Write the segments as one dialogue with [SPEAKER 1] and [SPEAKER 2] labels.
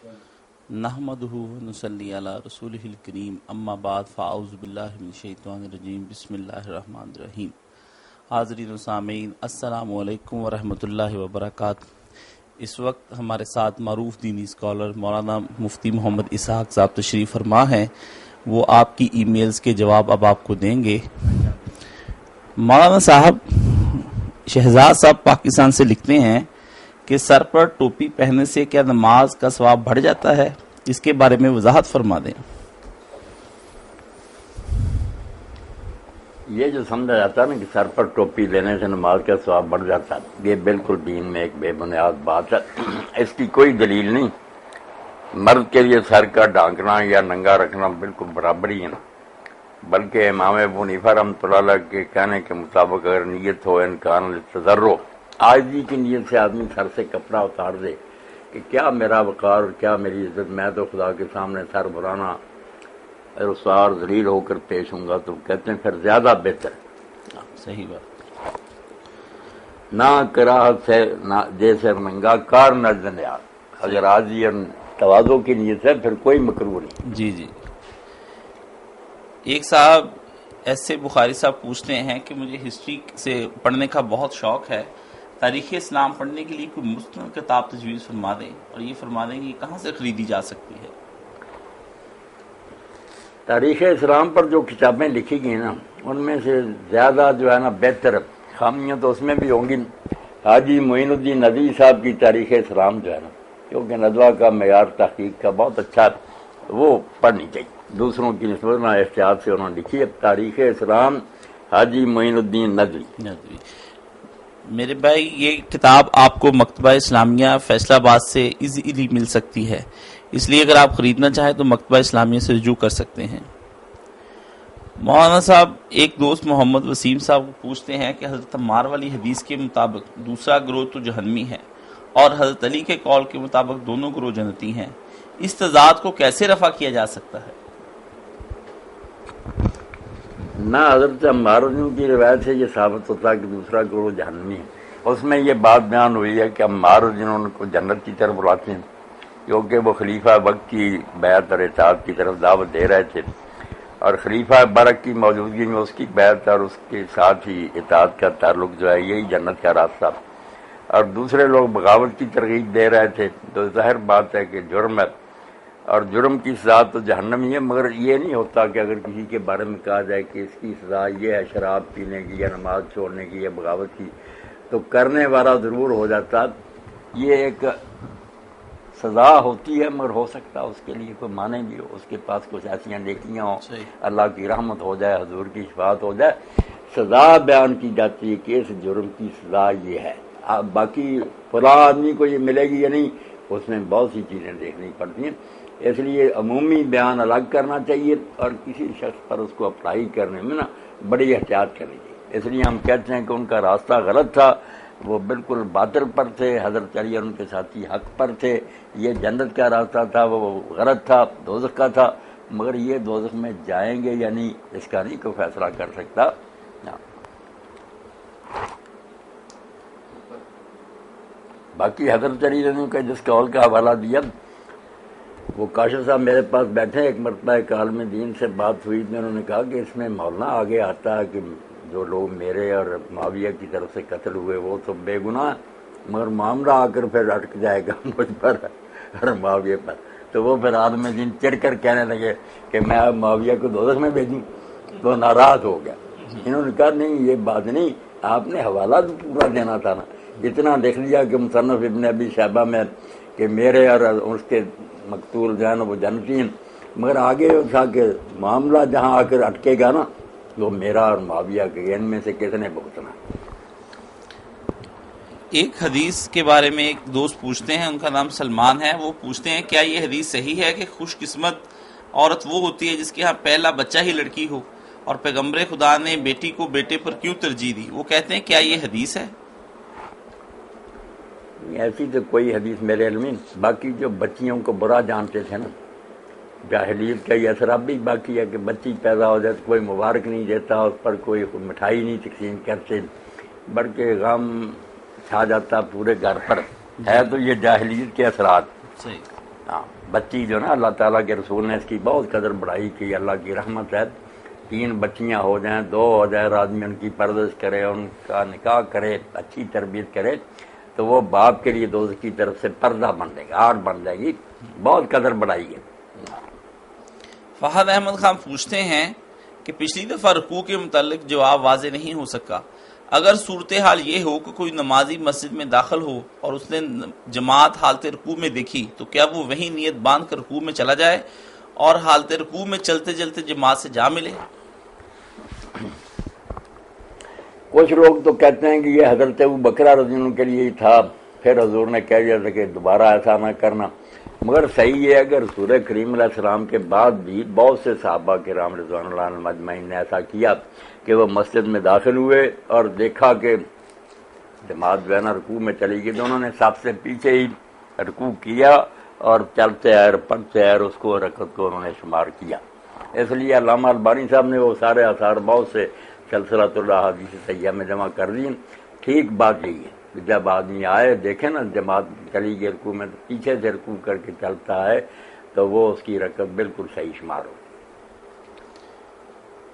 [SPEAKER 1] نحمدہ ونصلی علی رسولہ الکریم اما بعد فاعوذ باللہ من الشیطان الرجیم بسم اللہ الرحمن الرحیم۔ حاضرین و سامعین، السلام علیکم ورحمۃ اللہ وبرکاتہ۔ اس وقت ہمارے ساتھ معروف دینی اسکالر مولانا مفتی محمد اسحاق صاحب تشریف فرما ہیں۔ وہ آپ کی ای میلز کے جواب اب آپ کو دیں گے۔ مولانا صاحب، شہزاد صاحب پاکستان سے لکھتے ہیں کہ سر پر ٹوپی پہننے سے کیا نماز کا ثواب بڑھ جاتا ہے؟ اس کے بارے میں وضاحت فرما دیں۔
[SPEAKER 2] یہ جو سمجھا جاتا ہے نا کہ سر پر ٹوپی لینے سے نماز کا ثواب بڑھ جاتا ہے، یہ بالکل دین میں ایک بے بنیاد بات ہے۔ اس کی کوئی دلیل نہیں۔ مرد کے لیے سر کا ڈھانکنا یا ننگا رکھنا بالکل برابر ہی ہے نا، بلکہ امام ابو حنیفہ رحمۃ اللہ علیہ کے کہنے کے مطابق اگر نیت ہو انکان للتضرع، عاجزی کی نیت سے آدمی سر سے کپڑا اتار دے کہ کیا میرا وقار اور کیا میری عزت، میں تو خدا کے سامنے سر بلانا رسوار ذلیل ہو کر پیش ہوں گا، تو کہتے ہیں پھر زیادہ بہتر
[SPEAKER 1] صحیح بات۔
[SPEAKER 2] نہ کراہت سے نہ جیسے ننگا کار نزد یار، اگر عاجزی اور تواضع کی نیت ہے پھر کوئی مکروہ نہیں۔
[SPEAKER 1] جی ایک صاحب ایسے بخاری صاحب پوچھتے ہیں کہ مجھے ہسٹری سے پڑھنے کا بہت شوق ہے، تاریخ اسلام پڑھنے کے لیے کوئی مستند کتاب تجویز فرما دیں، اور یہ فرما دیں کہ کہاں سے خریدی جا سکتی ہے۔
[SPEAKER 2] تاریخ اسلام پر جو کتابیں لکھی گئی نا، ان میں سے زیادہ جو ہے نا بہتر خامیاں تو اس میں بھی ہوں گی۔ حاجی معین الدین ندوی صاحب کی تاریخ اسلام جو ہے نا، کیونکہ ندوہ کا معیار تحقیق کا بہت اچھا ہے، وہ پڑھنی چاہیے۔ دوسروں کی نسبت نہ احتیاط سے انہوں نے لکھی ہے تاریخ اسلام، حاجی معین الدین ندوی۔
[SPEAKER 1] میرے بھائی، یہ کتاب آپ کو مکتبہ اسلامیہ فیصل آباد سے ایزیلی مل سکتی ہے، اس لیے اگر آپ خریدنا چاہیں تو مکتبہ اسلامیہ سے رجوع کر سکتے ہیں۔ مولانا صاحب، ایک دوست محمد وسیم صاحب پوچھتے ہیں کہ حضرت عمار والی حدیث کے مطابق دوسرا گروہ تو جہنمی ہے، اور حضرت علی کے قول کے مطابق دونوں گروہ جنتی ہیں، اس تضاد کو کیسے رفع کیا جا سکتا ہے؟
[SPEAKER 2] نہ حضرت عمار کی روایت سے یہ ثابت ہوتا ہے کہ دوسرا گروہ جہنمی ہے۔ اس میں یہ بات بیان ہوئی ہے کہ عمار جنہوں کو جنت کی طرف بلاتے ہیں، کیونکہ وہ خلیفہ وقت کی بیعت اور اطاعت کی طرف دعوت دے رہے تھے، اور خلیفہ برک کی موجودگی میں اس کی بیعت اور اس کے ساتھ ہی اطاعت کا تعلق جو ہے یہی جنت کا راستہ، اور دوسرے لوگ بغاوت کی ترغیب دے رہے تھے، تو ظاہر بات ہے کہ جرم ہے، اور جرم کی سزا تو جہنم ہی ہے۔ مگر یہ نہیں ہوتا کہ اگر کسی کے بارے میں کہا جائے کہ اس کی سزا یہ ہے شراب پینے کی یا نماز چھوڑنے کی یا بغاوت کی، تو کرنے والا ضرور ہو جاتا۔ یہ ایک سزا ہوتی ہے، مگر ہو سکتا اس کے لیے کوئی معنی بھی ہو، اس کے پاس کچھ ایسی نیکیاں ہوں، اللہ کی رحمت ہو جائے، حضور کی شفاعت ہو جائے، سزا بیان کی جاتی ہے کہ اس جرم کی سزا یہ ہے۔ باقی فلاں آدمی کو یہ ملے گی یا نہیں، اس میں بہت سی چیزیں دیکھنی پڑتی ہیں، اس لیے عمومی بیان الگ کرنا چاہیے، اور کسی شخص پر اس کو اپلائی کرنے میں نا بڑی احتیاط کرنی چاہیے۔ اس لیے ہم کہتے ہیں کہ ان کا راستہ غلط تھا، وہ بالکل باطل پر تھے، حضرت علی اور ان کے ساتھی حق پر تھے، یہ جنت کا راستہ تھا، وہ غلط تھا، دوزخ کا تھا، مگر یہ دوزخ میں جائیں گے یا نہیں اس کا نہیں کوئی فیصلہ کر سکتا۔ باقی حضرت علی کا جس قول کا حوالہ دیا، وہ کاشف صاحب میرے پاس بیٹھے، ایک مرتبہ ایک عالم دین سے بات ہوئی، میں انہوں نے کہا کہ اس میں مولانا آگے آتا ہے کہ جو لوگ میرے اور معاویہ کی طرف سے قتل ہوئے وہ تو بے گناہ، مگر معاملہ آ کر پھر اٹک جائے گا مجھ پر اور معاویہ پر۔ تو وہ پھر عالم دین چڑھ کر کہنے لگے کہ میں معاویہ کو دوزخ میں بھیجوں، تو ناراض ہو گیا۔ انہوں نے کہا نہیں، یہ بات نہیں، آپ نے حوالہ تو پورا دینا تھا نا، اتنا لکھ لیا کہ مصنف ابن ابی شیبہ میں کہ میرے اور اس کے مقتول جو ہے نا وہ جنتی ہیں، مگر آگے تھا کہ معاملہ جہاں آ کر اٹکے گا نا وہ میرا اور معاویہ کے، ان میں سے کس نے بھگتنا۔
[SPEAKER 1] ایک حدیث کے بارے میں ایک دوست پوچھتے ہیں، ان کا نام سلمان ہے، وہ پوچھتے ہیں کیا یہ حدیث صحیح ہے کہ خوش قسمت عورت وہ ہوتی ہے جس کے ہاں پہلا بچہ ہی لڑکی ہو، اور پیغمبر خدا نے بیٹی کو بیٹے پر کیوں ترجیح دی؟ وہ کہتے ہیں کیا یہ حدیث ہے؟
[SPEAKER 2] ایسی تو کوئی حدیث میرے علم میں، باقی جو بچیوں کو برا جانتے تھے نا، جاہلیت کا یہ اثر اب بھی باقی ہے کہ بچی پیدا ہو جائے تو کوئی مبارک نہیں دیتا، اس پر کوئی مٹھائی نہیں تقسیم کرتے، بلکہ غم چھا جاتا پورے گھر پر، ہے تو یہ جاہلیت کے اثرات۔
[SPEAKER 1] صحیح۔
[SPEAKER 2] ہاں بچی جو نا اللہ تعالیٰ کے رسول نے اس کی بہت قدر بڑھائی کی، اللہ کی رحمت ہے، 3 بچیاں ہو جائیں 2 ہو جائے، آدمی ان کی پرورش کرے، ان کا نکاح کرے، اچھی تربیت کرے تو وہ باپ کے لیے دوست کی طرف سے پردہ بن جائے گا، آڑ بن جائے گی، بہت قدر بڑھائی ہے۔
[SPEAKER 1] فہد احمد خان پوچھتے ہیں کہ پچھلی دفعہ رکوع کے متعلق جواب واضح نہیں ہو سکا، اگر صورتحال یہ ہو کہ کوئی نمازی مسجد میں داخل ہو اور اس نے جماعت حالت رکوع میں دیکھی تو کیا وہ وہی نیت باندھ کر رکوع میں چلا جائے اور حالت رکوع میں چلتے چلتے جماعت سے جا ملے؟
[SPEAKER 2] کچھ لوگ تو کہتے ہیں کہ یہ حضرت ابوبکر رضی اللہ عنہ کے لیے ہی تھا، پھر حضور نے کہہ دیا تھا کہ دوبارہ ایسا نہ کرنا، مگر صحیح ہے اگر رسول کریم علیہ السلام کے بعد بھی بہت سے صحابہ کرام رضوان اللہ عنہم اجمعین نے ایسا کیا کہ وہ مسجد میں داخل ہوئے اور دیکھا کہ جماعت جو ہے نا رکوع میں چلی گئی تو انہوں نے سب سے پیچھے ہی رکوع کیا اور چلتے آئے پڑھتے آئے اس کو رکعت کو انہوں نے شمار کیا۔ اس لیے علامہ البانی صاحب نے وہ سارے آثار بہت سے سلسلۃ الاحادیث صحیحہ میں جمع کر دی۔ ٹھیک بات یہی ہے کہ جب آدمی آئے دیکھے نا جماعت چلی گئی رکوع میں تو پیچھے سے رکوع کر کے چلتا ہے تو وہ اس کی رکعت بالکل صحیح شمار ہو۔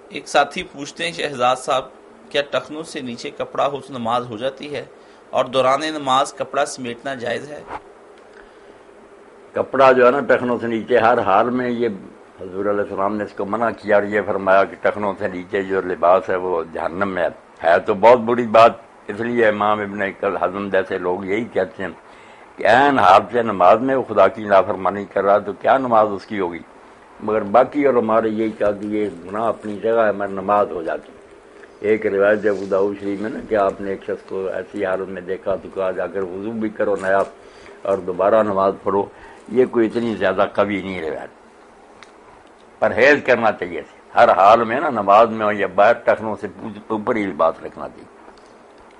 [SPEAKER 1] ایک ساتھی پوچھتے ہیں شہزاد صاحب کیا ٹخنوں سے نیچے کپڑا ہو تو نماز ہو جاتی ہے اور دوران نماز کپڑا سمیٹنا جائز ہے؟
[SPEAKER 2] کپڑا جو ہے نا ٹخنوں سے نیچے ہر حال میں، یہ حضور علیہ السلام نے اس کو منع کیا اور یہ فرمایا کہ ٹخنوں سے نیچے جو لباس ہے وہ جہنم میں ہے تو بہت بری بات۔ اس لیے امام ابن حزم جیسے لوگ یہی کہتے ہیں کہ عین حال سے نماز میں وہ خدا کی نافرمانی کر رہا تو کیا نماز اس کی ہوگی، مگر باقی اور ہمارے یہی کہا کہ یہ گناہ اپنی جگہ ہے مگر نماز ہو جاتی۔ ایک روایت ابو داؤد شریف میں نا کہ آپ نے ایک شخص کو ایسی حالت میں دیکھا تو کہا جا کر وضو بھی کرو نیا اور دوبارہ نماز پڑھو، یہ کوئی اتنی زیادہ قوی نہیں روایت، پرہیز کرنا چاہیے ہر حال میں نا نماز میں ہو یا باہر ٹخنوں سے اوپر ہی لباس رکھنا چاہیے۔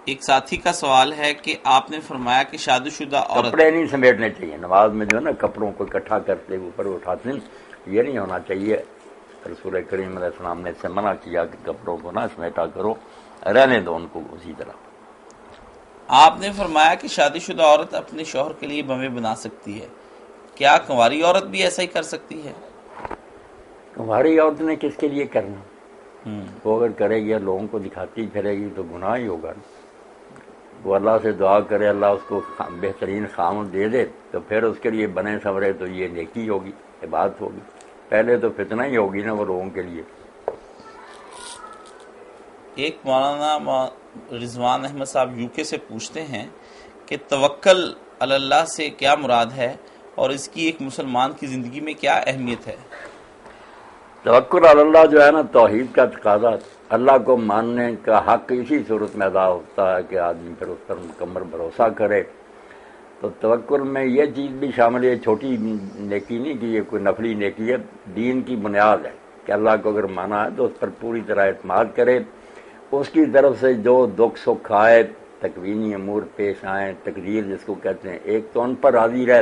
[SPEAKER 1] ایک ساتھی کا سوال ہے کہ آپ نے فرمایا کہ شادی شدہ عورت
[SPEAKER 2] کپڑے نہیں سمیٹنے چاہیے نماز میں، جو ہے نا کپڑوں کو اکٹھا کرتے اوپر اٹھاتے ہیں، یہ نہیں ہونا چاہیے۔ رسول کریم علیہ السلام نے اس سے منع کیا کہ کپڑوں کو نہ سمیٹا کرو، رہنے دو ان کو اسی طرح۔
[SPEAKER 1] آپ نے فرمایا کہ شادی شدہ عورت اپنے شوہر کے لیے بمیں بنا سکتی ہے، کیا کنواری عورت بھی ایسا ہی کر سکتی ہے؟
[SPEAKER 2] ہماری عورت نے کس کے لیے کرنا، وہ اگر کرے گی لوگوں کو دکھاتی پھرے گی تو گناہ ہی ہوگا۔ وہ اللہ سے دعا کرے اللہ اس کو بہترین خامد دے دے تو پھر اس کے لیے بنے سنورے تو یہ نیکی ہوگی، عبادت ہوگی، پہلے تو فتنہ ہی ہوگی نا وہ لوگوں کے لیے۔
[SPEAKER 1] ایک مولانا رضوان احمد صاحب یوکے سے پوچھتے ہیں کہ توکل علی اللہ سے کیا مراد ہے اور اس کی ایک مسلمان کی زندگی میں کیا اہمیت ہے؟
[SPEAKER 2] توکل علی اللہ جو ہے نا توحید کا تقاضا، اللہ کو ماننے کا حق اسی صورت میں ادا ہوتا ہے کہ آدمی پھر اس پر مکمل بھروسہ کرے۔ تو توکل میں یہ چیز بھی شامل ہے، چھوٹی نیکی نہیں کہ یہ کوئی نفلی نیکی ہے، دین کی بنیاد ہے کہ اللہ کو اگر مانا ہے تو اس پر پوری طرح اعتماد کرے، اس کی طرف سے جو دکھ سکھ آئے، تکوینی امور پیش آئیں، تقدیر جس کو کہتے ہیں، ایک تو ان پر راضی رہے،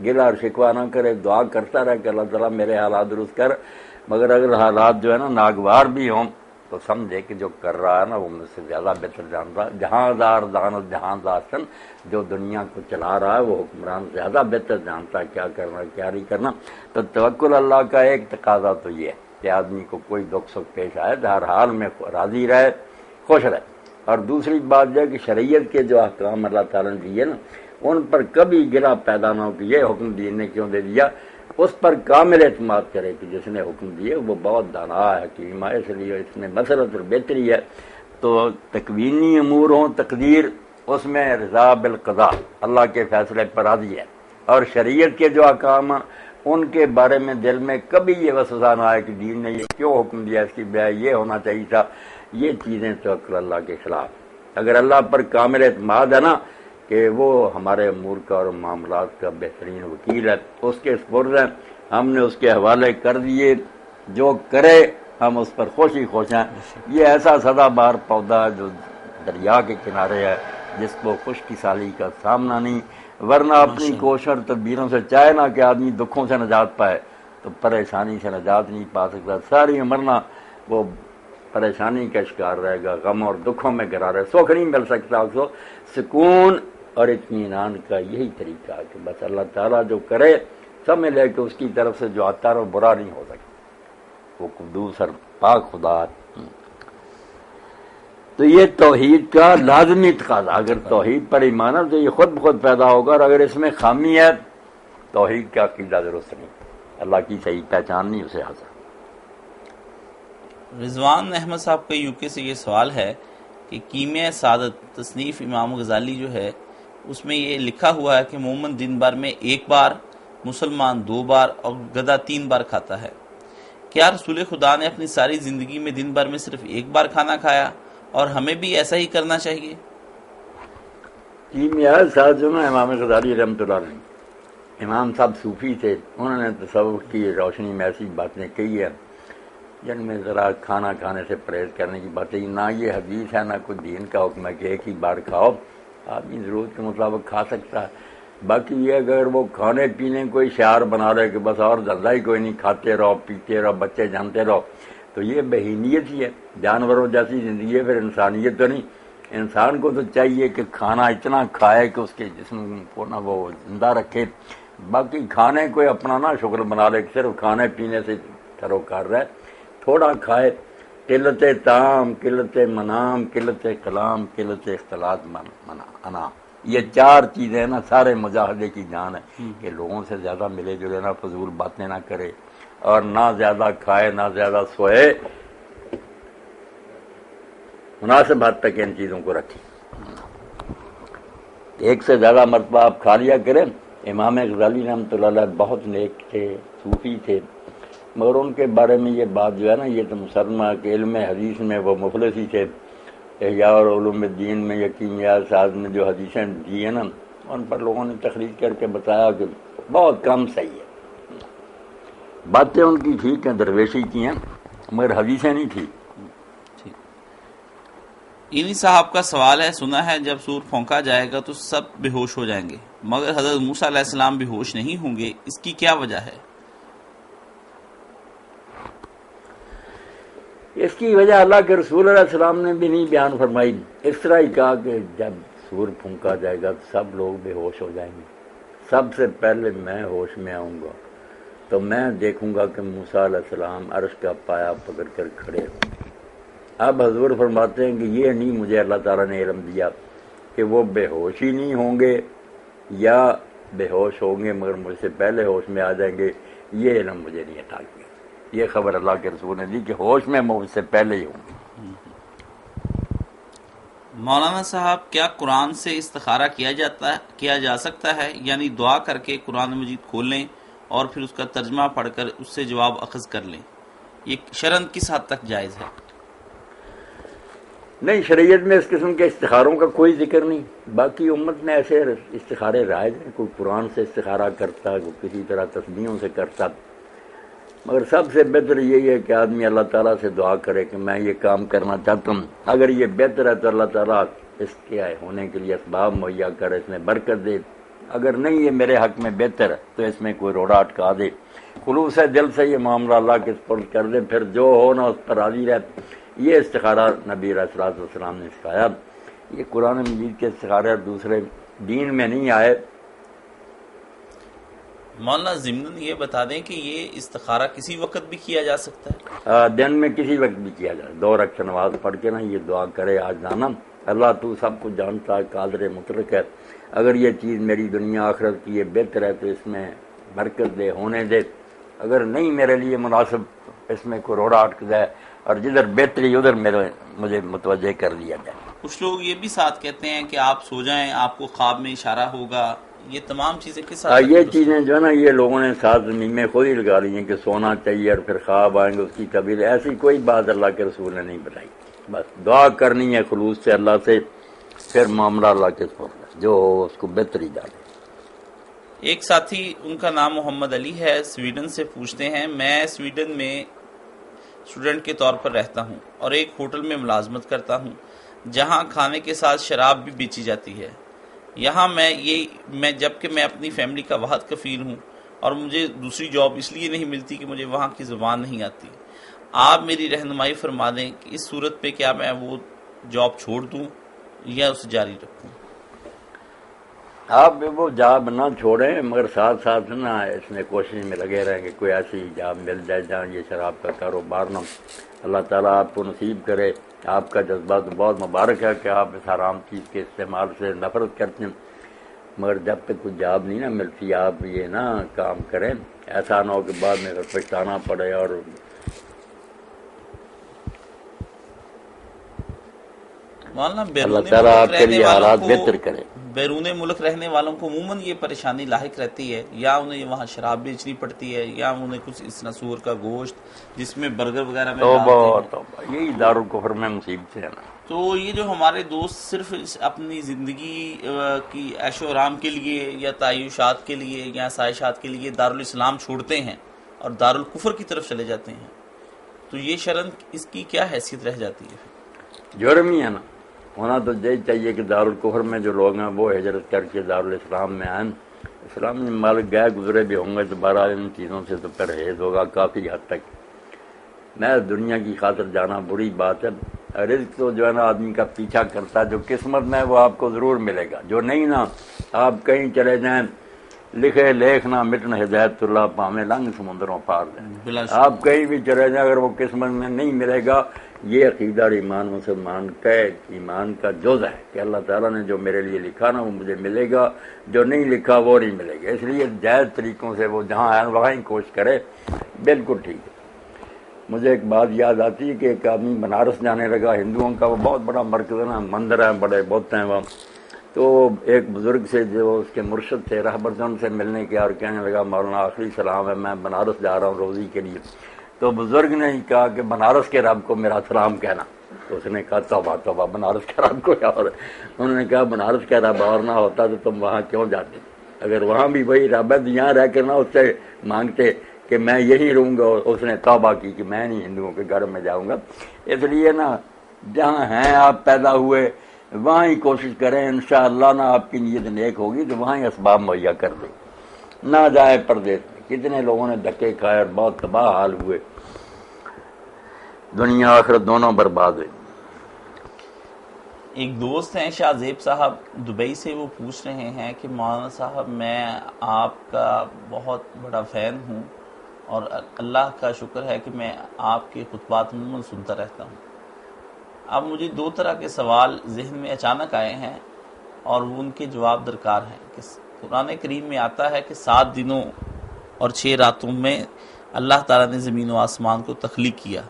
[SPEAKER 2] گلہ اور شکوہ نہ کرے، دعا کرتا رہے کہ اللہ تعالیٰ میرے حالات درست کر، مگر اگر حالات جو ہے نا ناگوار بھی ہوں تو سمجھے کہ جو کر رہا ہے نا وہ مجھ سے زیادہ بہتر جانتا ہے، جہاں دار دانت جہاں داستن، جو دنیا کو چلا رہا ہے وہ حکمران زیادہ بہتر جانتا ہے کیا کرنا کیا نہیں کرنا۔ تو توکل اللہ کا ایک تقاضا تو یہ ہے کہ آدمی کو کوئی دکھ سکھ پیش آئے تو ہر حال میں راضی رہے، خوش رہے۔ اور دوسری بات یہ ہے کہ شریعت کے جو احکام اللہ تعالیٰ نے دیے نا ان پر کبھی گرا پیدا نہ ہو کہ یہ حکم دین نے کیوں دے دیا، اس پر کامل اعتماد کرے کہ جس نے حکم دیے وہ بہت دانا ہے، حکیم ہے، اس لیے اس میں مسرت اور بہتری ہے۔ تو تکوینی امور ہوں، تقدیر، اس میں رضا بالقضاء، اللہ کے فیصلے پر راضی ہے، اور شریعت کے جو احکام ان کے بارے میں دل میں کبھی یہ وسوسہ نہ آئے کہ دین نے یہ کیوں حکم دیا، اس کی بجائے یہ ہونا چاہیے تھا، یہ چیزیں توکل اللہ کے خلاف۔ اگر اللہ پر کامل اعتماد ہے نا کہ وہ ہمارے امور کا اور معاملات کا بہترین وکیل ہے، اس کے سپرد ہیں، ہم نے اس کے حوالے کر دیے، جو کرے ہم اس پر خوش ہی خوش ہیں۔ یہ ایسا سدا بہار پودا جو دریا کے کنارے ہے جس کو خشکی سالی کا سامنا نہیں، ورنہ اپنی کوشش اور تدبیروں سے چاہے نہ کہ آدمی دکھوں سے نجات پائے تو پریشانی سے نجات نہیں پا سکتا، ساری عمر نہ وہ پریشانی کا شکار رہے گا، غم اور دکھوں میں گرا رہے، سکھ نہیں مل سکتا اس کو۔ سکون اور اطمینان کا یہی طریقہ ہے کہ بس اللہ تعالیٰ جو کرے سمجھ لے کہ اس کی طرف سے جو آتا ہے وہ برا نہیں ہو سکتا، وہ قدوس اور پاک خدا۔ تو یہ توحید کا لازمی تقاضا، اگر توحید پر ایمان ہے تو یہ خود بخود پیدا ہوگا، اور اگر اس میں خامی ہے توحید کا عقیدہ درست نہیں، اللہ کی صحیح پہچان نہیں اسے حاصل۔
[SPEAKER 1] رضوان احمد صاحب کا یو کے سے یہ سوال ہے کہ کیمیہ سعادت تصنیف امام غزالی جو ہے اس میں یہ لکھا ہوا ہے کہ مومن دن بھر میں 1 بار، مسلمان 2 بار اور گدھا 3 بار کھاتا ہے۔ کیا رسول خدا نے اپنی ساری زندگی میں دن بھر میں صرف 1 بار کھانا کھایا اور ہمیں بھی ایسا ہی کرنا چاہیے؟
[SPEAKER 2] کیمیہ سعادت جو نا امام غزالی رحمۃ اللہ علیہ، امام صاحب صوفی تھے، انہوں نے تصوف کی روشنی میں ایسی باتیں کہی ہیں جن میں ذرا کھانا کھانے سے پرہیز کرنے کی باتیں، نہ یہ حدیث ہے نہ کوئی دین کا حکم ہے کہ 1 ہی بار کھاؤ، آدمی ضرورت کے مطابق کھا سکتا ہے۔ باقی یہ اگر وہ کھانے پینے کوئی شعار بنا رہے کہ بس اور دھندا ہی کوئی نہیں، کھاتے رہو پیتے رہو بچے جانتے رہو، تو یہ بہیمیت ہی ہے، جانوروں جیسی زندگی ہے، پھر انسانیت تو نہیں۔ انسان کو تو چاہیے کہ کھانا اتنا کھائے کہ اس کے جسم کو نہ وہ زندہ رکھے، باقی کھانے کو اپنا نہ شغل بنا لے کہ صرف کھانے پینے سے سروکار رہے، تھوڑا کھائے۔ قلت طعام، قلت منام، قلت کلام، قلت اختلاط انام، یہ 4 چیزیں نا سارے مجاہدے کی جان ہے کہ لوگوں سے زیادہ ملے جلے نہ، فضول باتیں نہ کرے، اور نہ زیادہ کھائے نہ زیادہ سوئے، مناسب حد تک ان چیزوں کو رکھیں۔ 1 سے زیادہ مرتبہ آپ کھا لیا کریں۔ امام غزالی رحمۃ اللہ علیہ بہت نیک تھے، صوفی تھے، مگر ان کے بارے میں یہ بات جو ہے نا، یہ تو مسلمہ کہ علم حدیث میں وہ مفلس ہی تھے۔ احیاء اور علوم الدین میں یا کیمیاء سعادت میں جو حدیثیں دی ہیں نا، ان پر لوگوں نے تخریج کر کے بتایا کہ بہت کم صحیح ہے، باتیں ان کی ٹھیک ہیں، درویشی کی ہیں، مگر حدیثیں نہیں ٹھیک۔
[SPEAKER 1] اینی صاحب کا سوال ہے، سنا ہے جب سور پھونکا جائے گا تو سب بے ہوش ہو جائیں گے، مگر حضرت موسیٰ علیہ السلام بے ہوش نہیں ہوں گے، اس کی کیا وجہ ہے؟
[SPEAKER 2] اس کی وجہ اللہ کے رسول علیہ السلام نے بھی نہیں بیان فرمائی، اس طرح ہی کہا کہ جب سور پھونکا جائے گا تو سب لوگ بے ہوش ہو جائیں گے، سب سے پہلے میں ہوش میں آؤں گا، تو میں دیکھوں گا کہ موسیٰ علیہ السلام عرش کا پایا پکڑ کر کھڑے ہوں۔ اب حضور فرماتے ہیں کہ یہ نہیں مجھے اللہ تعالیٰ نے علم دیا کہ وہ بے ہوش ہی نہیں ہوں گے یا بے ہوش ہوں گے مگر مجھ سے پہلے ہوش میں آ جائیں گے، یہ علم مجھے نہیں عطا کیا۔ یہ خبر اللہ کے رسول نے دی کہ ہوش میں مجھ سے پہلے ہی ہوں گے۔
[SPEAKER 1] مولانا صاحب، کیا قرآن سے استخارہ کیا جا سکتا ہے؟ یعنی دعا کر کے قرآن مجید کھول لیں اور پھر اس کا ترجمہ پڑھ کر اس سے جواب اخذ کر لیں، یہ شرعاً کس حد تک جائز ہے؟
[SPEAKER 2] نہیں، شریعت میں اس قسم کے استخاروں کا کوئی ذکر نہیں، باقی امت میں ایسے استخارے رائج ہیں، کوئی قرآن سے استخارہ کرتا، کوئی کسی طرح تسبیحوں سے کرتا، مگر سب سے بہتر یہی ہے کہ آدمی اللہ تعالیٰ سے دعا کرے کہ میں یہ کام کرنا چاہتا ہوں، اگر یہ بہتر ہے تو اللہ تعالیٰ اس کے ہونے کے لیے اسباب مہیا کرے، اس میں برکت دے، اگر نہیں یہ میرے حق میں بہتر ہے تو اس میں کوئی روڑا اٹکا دے، خلوص دل سے یہ معاملہ اللہ کے سپرد کر دے، پھر جو ہو نا اس پر راضی رہے۔ یہ استخارہ نبی علیہ الصلوۃ والسلام نے سکھایا، یہ قرآن مجید کے استخارے اور دوسرے دین میں نہیں آئے۔
[SPEAKER 1] مولانا ضمن یہ بتا دیں کہ یہ استخارہ کسی وقت بھی کیا جا سکتا ہے؟
[SPEAKER 2] دن میں کسی وقت بھی کیا جائے، 2 رکعت نماز پڑھ کے نا یہ دعا کرے، آج جانا اللہ تو سب کچھ جانتا ہے، قادر مطلق ہے، اگر یہ چیز میری دنیا آخرت کی یہ بہتر ہے تو اس میں برکت دے، ہونے دے، اگر نہیں میرے لیے مناسب اس میں کوئی روڑا اٹک جائے، اور جدھر بہتری ادھر مجھے متوجہ کر لیا جائے۔
[SPEAKER 1] کچھ لوگ یہ بھی ساتھ کہتے ہیں کہ آپ سو جائیں، آپ کو خواب میں اشارہ ہوگا، یہ تمام چیزیں کس حد تک
[SPEAKER 2] یہ چیزیں جو ہے نا یہ لوگوں نے ساتھ زمین میں خود ہی لگا لی ہیں کہ سونا چاہیے اور پھر خواب آئیں گے اس کی تعبیر، ایسی کوئی بات اللہ کے رسول نے نہیں بتائی، بس دعا کرنی ہے خلوص سے اللہ سے، پھر معاملہ اللہ کے سپرد، جو ہو اس کو بہتری ڈالے۔
[SPEAKER 1] ایک ساتھی، ان کا نام محمد علی ہے، سویڈن سے پوچھتے ہیں، میں سویڈن میں اسٹوڈنٹ کے طور پر رہتا ہوں اور ایک ہوٹل میں ملازمت کرتا ہوں جہاں کھانے کے ساتھ شراب بھی بیچی جاتی ہے۔ یہاں میں جبکہ میں اپنی فیملی کا واحد کفیل ہوں اور مجھے دوسری جاب اس لیے نہیں ملتی کہ مجھے وہاں کی زبان نہیں آتی۔ آپ میری رہنمائی فرما دیں کہ اس صورت پہ کیا میں وہ جاب چھوڑ دوں یا اسے جاری رکھوں؟
[SPEAKER 2] آپ وہ جاب نہ چھوڑیں، مگر ساتھ ساتھ نا اس میں کوشش میں لگے رہیں کہ کوئی ایسی جاب مل جائے جہاں یہ شراب کا کاروبار نہ، اللہ تعالیٰ آپ کو نصیب کرے۔ آپ کا جذبہ تو بہت مبارک ہے کہ آپ اس حرام چیز کے استعمال سے نفرت کرتے ہیں، مگر جب تک کوئی جاب نہیں نا ملتی آپ یہ نہ کام کریں، ایسا نہ ہو کہ بعد میں پچھتانا پڑے۔ اور
[SPEAKER 1] مولانا
[SPEAKER 2] اللہ تعالیٰ آپ کے لیے حالات بہتر کرے۔
[SPEAKER 1] بیرون ملک رہنے والوں کو عموماً یہ پریشانی لاحق رہتی ہے، یا انہیں وہاں شراب بیچنی پڑتی ہے، یا انہیں کچھ اس نسور کا گوشت جس میں برگر وغیرہ میں ڈالتے ہیں۔
[SPEAKER 2] توبہ، یہی دارالکفر میں مصیبت ہے نا۔
[SPEAKER 1] تو یہ جو ہمارے دوست صرف اپنی زندگی کی عیش و آرام کے لیے یا تعیشات کے لیے یا سائشات کے لیے دارالاسلام چھوڑتے ہیں اور دارالکفر کی طرف چلے جاتے ہیں، تو یہ شرن اس کی کیا حیثیت رہ جاتی ہے؟
[SPEAKER 2] جرم ہی ہے نا، ہونا تو یہی چاہیے کہ دارالکفر میں جو لوگ ہیں وہ ہجرت کر کے دارالاسلام میں آئیں۔ اسلامی مالک گئے گزرے بھی ہوں گے تو بہرحال ان چیزوں سے تو پرہیز ہوگا کافی حد تک۔ میں دنیا کی خاطر جانا بری بات ہے، رزق تو جو ہے نا آدمی کا پیچھا کرتا ہے، جو قسمت میں وہ آپ کو ضرور ملے گا، جو نہیں نا آپ کہیں چلے جائیں، لکھے لیکھ نہ مٹن ہدایت اللہ پامے لنگ سمندروں پار دیں، آپ کہیں بھی چلے جائیں اگر وہ قسمت میں نہیں ملے گا۔ یہ عقیدہ اور ایمان مسلمان کا ایمان کا جز ہے کہ اللہ تعالیٰ نے جو میرے لیے لکھا نا وہ مجھے ملے گا، جو نہیں لکھا وہ نہیں ملے گا۔ اس لیے جائز طریقوں سے وہ جہاں ہے وہاں ہی کوشش کرے، بالکل ٹھیک ہے۔ مجھے ایک بات یاد آتی ہے کہ ایک آدمی بنارس جانے لگا، ہندوؤں کا وہ بہت بڑا مرکز ہے نا، مندر ہیں بڑے بہت ہیں وہاں، تو ایک بزرگ سے جو اس کے مرشد تھے رہبر ان سے ملنے کے اور کہنے لگا مولانا آخری سلام ہے، میں بنارس جا رہا ہوں روزی کے لیے۔ تو بزرگ نے کہا کہ بنارس کے رب کو میرا سلام کہنا۔ تو اس نے کہا توبہ توبہ، بنارس کے رب کو کیا اور؟ انہوں نے کہا بنارس کا رب اور نہ ہوتا تو تم وہاں کیوں جاتے؟ اگر وہاں بھی وہی رب ہے تو یہاں رہ کے نہ اس سے مانگتے کہ میں یہی رہوں گا، اور اس نے توبہ کی کہ میں نہیں ہندوؤں کے گھر میں جاؤں گا۔ اس لیے نا جہاں ہیں آپ پیدا ہوئے وہاں ہی کوشش کریں، انشاءاللہ نا آپ کی نیت نیک ہوگی تو وہاں ہی اسباب مہیا کر دیں، نہ جائے پردیس میں۔ کتنے لوگوں نے دھکے کھائے اور بہت تباہ حال ہوئے، دنیا آخرت دونوں برباد ہوئے۔
[SPEAKER 1] ایک دوست ہیں شاہ زیب صاحب دبئی سے، وہ پوچھ رہے ہیں کہ مولانا صاحب میں آپ کا بہت بڑا فین ہوں اور اللہ کا شکر ہے کہ میں آپ کے خطبات عموماً سنتا رہتا ہوں۔ اب مجھے دو طرح کے سوال ذہن میں اچانک آئے ہیں اور وہ ان کے جواب درکار ہیں کہ قرآن کریم میں آتا ہے کہ 7 دنوں اور 6 راتوں میں اللہ تعالیٰ نے زمین و آسمان کو تخلیق کیا،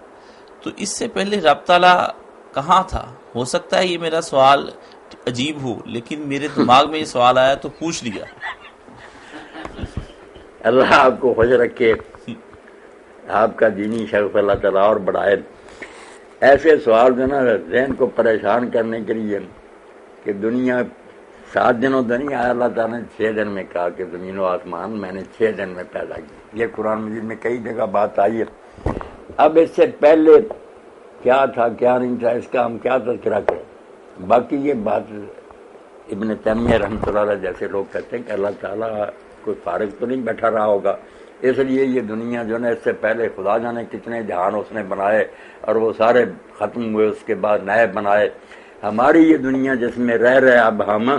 [SPEAKER 1] تو اس سے پہلے رب تعالیٰ کہاں تھا؟ ہو سکتا ہے یہ میرا سوال عجیب ہو، لیکن میرے دماغ میں یہ سوال آیا تو پوچھ لیا۔
[SPEAKER 2] اللہ آپ کو خوش رکھے، آپ کا دینی شغف اللہ تعالیٰ اور بڑھائے۔ ایسے سوال جو نا ذہن کو پریشان کرنے کے لیے کہ دنیا 7 دنوں تو نہیں آیا، اللہ تعالیٰ نے 6 دن میں کہا کہ زمین و آسمان میں نے 6 دن میں پیدا کی۔ یہ قرآن مجید میں کئی جگہ بات آئی ہے۔ اب اس سے پہلے کیا تھا کیا نہیں تھا اس کا ہم کیا تذکرہ کریں؟ باقی یہ بات ابن تیمیہ رحمۃ اللہ علیہ جیسے لوگ کہتے ہیں کہ اللہ تعالیٰ کوئی فارغ تو نہیں بیٹھا رہا ہوگا، اس لیے یہ دنیا جو ہے اس سے پہلے خدا جانے کتنے جہان اس نے بنائے اور وہ سارے ختم ہوئے، اس کے بعد نئے بنائے۔ ہماری یہ دنیا جس میں رہ رہے اب ہم،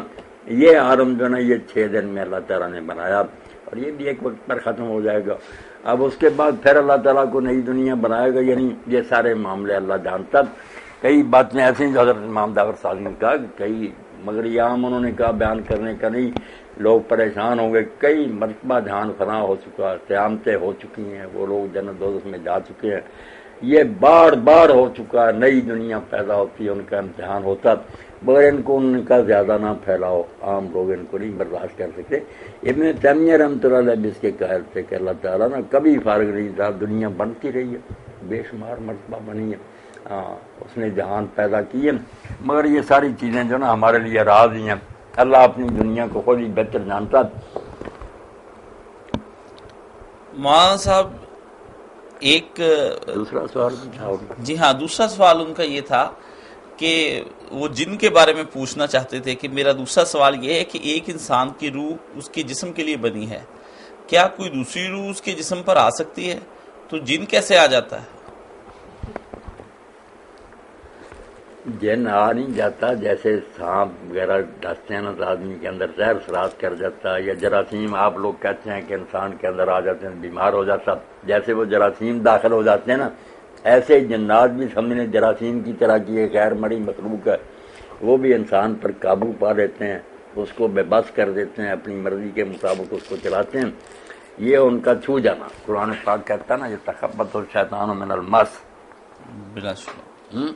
[SPEAKER 2] یہ عالم جو ہے یہ 6 دن میں اللہ تعالیٰ نے بنایا اور یہ بھی ایک وقت پر ختم ہو جائے گا۔ اب اس کے بعد پھر اللہ تعالیٰ کو نئی دنیا بنائے گا، یعنی یہ سارے معاملے اللہ جانتا۔ کئی باتیں ایسی جو حضرت امام جعفر صادق نے کہا، کئی مگر یہ عام انہوں نے کہا بیان کرنے کا نہیں، لوگ پریشان ہوں گے۔ کئی مرتبہ جہان فنا ہو چکا، قیامتیں ہو چکی ہیں، وہ لوگ جنت دوزخ میں جا چکے ہیں، یہ بار بار ہو چکا ہے، نئی دنیا پیدا ہوتی ہے، ان کا امتحان ہوتا، مگر ان کو ان کا زیادہ نہ پھیلاؤ، عام لوگ ان کو نہیں برداشت کر سکتے۔ ابن تیمیہ رحمۃ اللہ علیہ بھی اس کے قائل تھے کہ اللہ تعالیٰ نا کبھی فارغ نہیں تھا، دنیا بنتی رہی ہے، بے شمار مرتبہ بنی ہے، اس نے جہان پیدا کی ہے، مگر یہ ساری چیزیں جو نا ہمارے لیے راز ہی ہیں، اللہ اپنی دنیا کو خود ہی بہتر جانتا۔
[SPEAKER 1] مولانا صاحب ایک
[SPEAKER 2] دوسرا سوال تھا،
[SPEAKER 1] جی ہاں، دوسرا سوال ان کا یہ تھا کہ وہ جن کے بارے میں پوچھنا چاہتے تھے کہ میرا دوسرا سوال یہ ہے کہ ایک انسان کی روح اس کے جسم کے لیے بنی ہے، کیا کوئی دوسری روح اس کے جسم پر آ سکتی ہے؟ تو جن کیسے آ جاتا ہے؟
[SPEAKER 2] جن آ نہیں جاتا، جیسے سانپ وغیرہ ڈستے ہیں نا تو آدمی کے اندر زہر اثرات کر جاتا ہے، یا جراثیم آپ لوگ کہتے ہیں کہ انسان کے اندر آ جاتے ہیں بیمار ہو جاتا، جیسے وہ جراثیم داخل ہو جاتے ہیں نا، ایسے جنات بھی سمجھنے جراثیم کی طرح کی ایک غیر مرئی مخلوق ہے، وہ بھی انسان پر قابو پا لیتے ہیں، اس کو بے بس کر دیتے ہیں، اپنی مرضی کے مطابق اس کو چلاتے ہیں۔ یہ ان کا چھو جانا، قرآن پاک کہتا ہے نا، یہ تخبط الشیطان من المس،
[SPEAKER 1] بلا شبہ،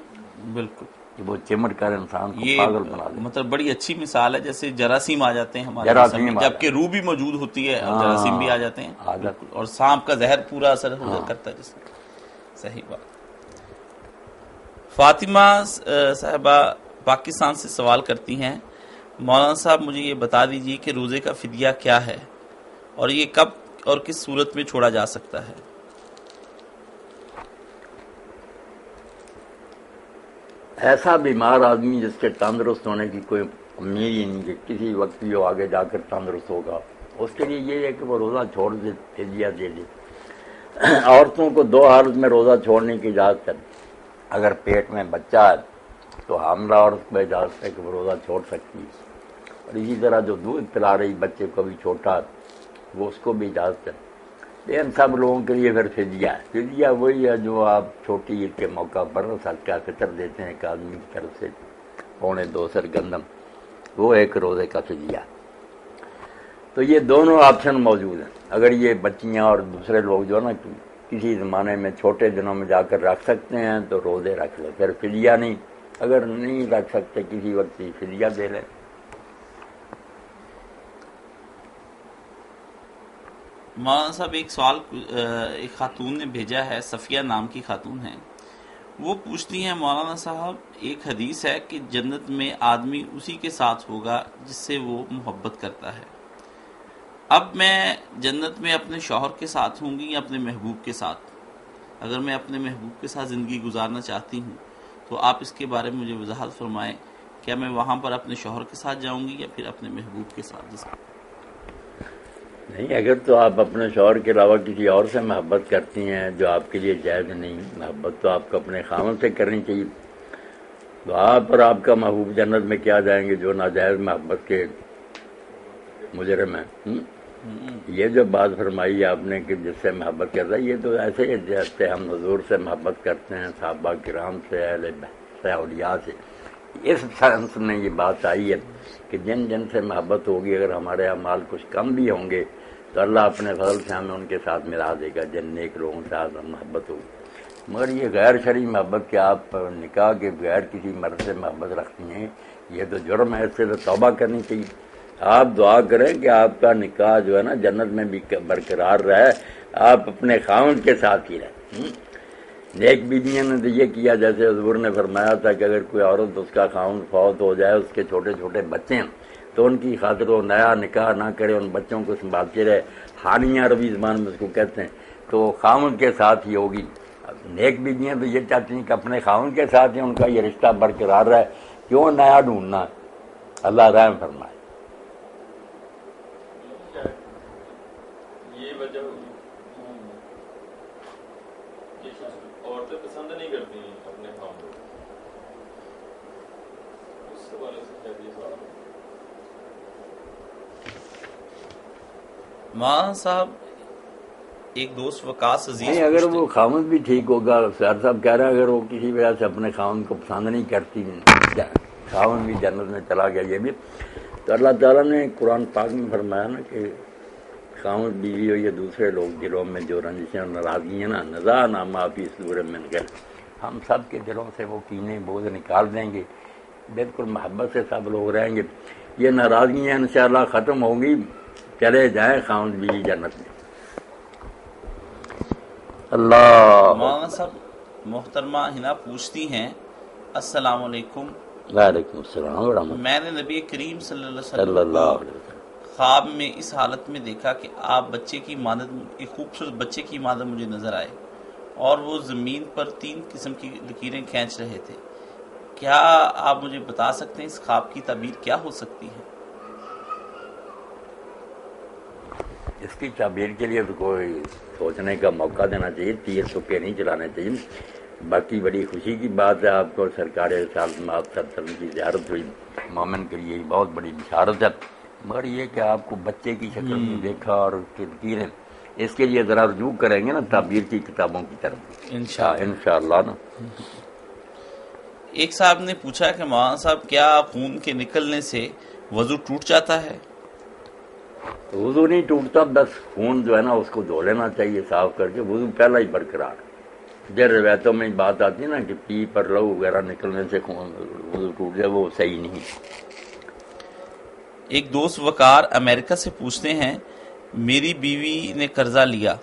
[SPEAKER 1] بالکل
[SPEAKER 2] وہ چمٹ کر انسان کو
[SPEAKER 1] یہ
[SPEAKER 2] پاگل بنا دے۔
[SPEAKER 1] مطلب بڑی اچھی مثال ہے، جیسے جراثیم آ جاتے ہیں ہمارے
[SPEAKER 2] جراثیم
[SPEAKER 1] جسم میں،
[SPEAKER 2] آ
[SPEAKER 1] جبکہ روح بھی موجود ہوتی ہے اور
[SPEAKER 2] ہاں،
[SPEAKER 1] جراثیم بھی آ جاتے ہیں،
[SPEAKER 2] آ جاتے
[SPEAKER 1] بالکل، اور سانپ کا زہر پورا اثر کرتا ہے جسم۔ صحیح بات۔ فاطمہ صاحبہ پاکستان سے سوال کرتی ہیں، مولانا صاحب مجھے یہ بتا دیجئے کہ روزے کا فدیہ کیا ہے اور یہ کب اور کس صورت میں چھوڑا جا سکتا ہے؟
[SPEAKER 2] ایسا بیمار آدمی جس کے تندرست ہونے کی کوئی امید ہی نہیں کہ کسی وقت بھی وہ آگے جا کر تندرست ہوگا، اس کے لیے یہ ہے کہ وہ روزہ چھوڑ دے، فدیہ دے دے۔ عورتوں کو دو حالت میں روزہ چھوڑنے کی اجازت ہے، اگر پیٹ میں بچہ ہے تو حاملہ عورت کو اجازت ہے کہ وہ روزہ چھوڑ سکتی ہے، اور اسی طرح جو دودھ پلا رہی بچے کو بھی چھوٹا ہے وہ اس کو بھی اجازت ہے۔ ان سب لوگوں کے لیے پھر فدیہ ہے۔ فدیہ وہی ہے جو آپ چھوٹی عید کے موقع پر صدقہ فطر دیتے ہیں ایک آدمی کی طرف سے، 2.25 سر گندم، وہ ایک روزے کا فدیہ ہے۔ تو یہ دونوں آپشن موجود ہیں۔ اگر یہ بچیاں اور دوسرے لوگ جو ہے نا کسی زمانے میں چھوٹے دنوں میں جا کر رکھ سکتے ہیں تو روزے رکھ لیں، پھر فدیہ نہیں، اگر نہیں رکھ سکتے کسی وقت ہی فدیہ دے لیں۔
[SPEAKER 1] مولانا صاحب ایک سوال ایک خاتون نے بھیجا ہے، صفیہ نام کی خاتون ہیں، وہ پوچھتی ہیں مولانا صاحب ایک حدیث ہے کہ جنت میں آدمی اسی کے ساتھ ہوگا جس سے وہ محبت کرتا ہے، اب میں جنت میں اپنے شوہر کے ساتھ ہوں گی یا اپنے محبوب کے ساتھ؟ اگر میں اپنے محبوب کے ساتھ زندگی گزارنا چاہتی ہوں تو آپ اس کے بارے میں مجھے وضاحت فرمائیں، کیا میں وہاں پر اپنے شوہر کے ساتھ جاؤں گی یا پھر اپنے محبوب کے ساتھ؟
[SPEAKER 2] نہیں، اگر تو آپ اپنے شوہر کے علاوہ کسی اور سے محبت کرتی ہیں جو آپ کے لیے جائز نہیں، محبت تو آپ کو اپنے خاوند سے کرنی چاہیے، تو آپ اور آپ کا محبوب جنت میں کیا جائیں گے جو ناجائز محبت کے مجرم ہیں۔ یہ جو بات فرمائی آپ نے کہ جس سے محبت کرتا ہے، یہ تو ایسے ہی جیسے ہم حضور سے محبت کرتے ہیں، صحابہ کرام سے، اہل بیت سے، اولیاء سے، اس سنس میں یہ بات آئی ہے کہ جن جن سے محبت ہوگی، اگر ہمارے اعمال کچھ کم بھی ہوں گے تو اللہ اپنے فضل سے ہمیں ان کے ساتھ ملا دے گا، جن نیک لوگوں سے آج محبت ہوگی۔ مگر یہ غیر شرعی محبت کہ آپ نکاح کے بغیر کسی مرد سے محبت رکھتی ہیں، یہ تو جرم ہے، اس سے تو توبہ کرنی چاہیے۔ آپ دعا کریں کہ آپ کا نکاح جو ہے نا جنت میں بھی برقرار رہے، آپ اپنے خاوند کے ساتھ ہی رہیں۔ نیک بیویوں نے تو یہ کیا، جیسے حضور نے فرمایا تھا کہ اگر کوئی عورت اس کا خاوند فوت ہو جائے، اس کے چھوٹے چھوٹے بچے ہیں تو ان کی خاطر وہ نیا نکاح نہ کرے، ان بچوں کو سنبھالتے رہے، حانیہ عربی زبان میں اس کو کہتے ہیں، تو خاوند کے ساتھ ہی ہوگی۔ نیک بیویاں تو یہ چاہتی ہیں کہ اپنے خاوند کے ساتھ ہی ان کا یہ رشتہ برقرار رہے، کیوں نیا ڈھونڈنا؟ اللہ رحم فرمائے۔
[SPEAKER 3] یہ وجہ عورتیں پسند نہیں کرتی ہیں اپنے خاوندوں کو، اس حوالے سے کیا یہ سوال ہے؟
[SPEAKER 1] مولانا صاحب ایک دوست وقاص عزیز
[SPEAKER 2] نہیں، اگر وہ خاوند بھی ٹھیک ہوگا، سر صاحب کہہ رہے ہیں اگر وہ کسی وجہ سے اپنے خاوند کو پسند نہیں کرتی، خاوند بھی جنت میں چلا گیا، یہ بھی تو اللہ تعالیٰ نے قرآن پاک میں فرمایا نا کہ خاوند بیوی ہو یا دوسرے لوگ، دلوں میں جو رنجشیں اور ناراضگیاں نا، نزعنا ما فی صدورہم من غل، ہم سب کے دلوں سے وہ کینے بوجھ نکال دیں گے، بالکل محبت سے سب لوگ رہیں گے، یہ ناراضگیاں انشاءاللہ ختم ہوں گی، چلے جائیں خاوند بیوی جنت میں۔ اللہ
[SPEAKER 1] مولانا صاحب محترمہ ہنا پوچھتی ہیں، السلام علیکم،
[SPEAKER 2] وعلیکم السلام ورحمۃ
[SPEAKER 1] میں نے نبی کریم صلی اللہ
[SPEAKER 2] صلی
[SPEAKER 1] علیہ
[SPEAKER 2] اللہ
[SPEAKER 1] وسلم
[SPEAKER 2] علیہ وسلم
[SPEAKER 1] کو خواب میں اس حالت میں دیکھا کہ آپ بچے کی مانند، ایک خوبصورت بچے کی مانند مجھے نظر آئے اور وہ زمین پر 3 قسم کی لکیریں کھینچ رہے تھے، کیا آپ مجھے بتا سکتے ہیں اس خواب کی تعبیر کیا ہو سکتی ہے؟
[SPEAKER 2] اس کی تعبیر کے لیے تو کوئی سوچنے کا موقع دینا چاہیے، تیر چھکے نہیں چلانے چاہیے، باقی بڑی خوشی کی بات ہے، آپ کو سرکار رسالت مآب صلی اللہ علیہ وسلم کی زیارت ہوئی، مومن کے لیے بہت بڑی بشارت ہے، مگر یہ کہ آپ کو بچے کی شکل میں دیکھا اور اس کی لکیریں، اس کے لیے ذرا رجوع کریں گے نا تعبیر کی کتابوں کی طرف انشاءاللہ نا۔
[SPEAKER 1] ایک صاحب نے پوچھا کہ مولانا صاحب کیا خون کے نکلنے سے وضو ٹوٹ جاتا ہے؟
[SPEAKER 2] وضو نہیں ٹوٹتا، بس خون جو ہے نا اس کو دھو لینا چاہیے صاف کر کے، وضو پہلا ہی برقرار ہے۔ جو روایتوں میں بات آتی ہے نا کہ پی پر لہو وغیرہ نکلنے سے خون وضو ٹوٹ جائے، وہ صحیح نہیں۔
[SPEAKER 1] ایک دوست وقار امریکہ سے پوچھتے ہیں، میری بیوی نے قرضہ لیا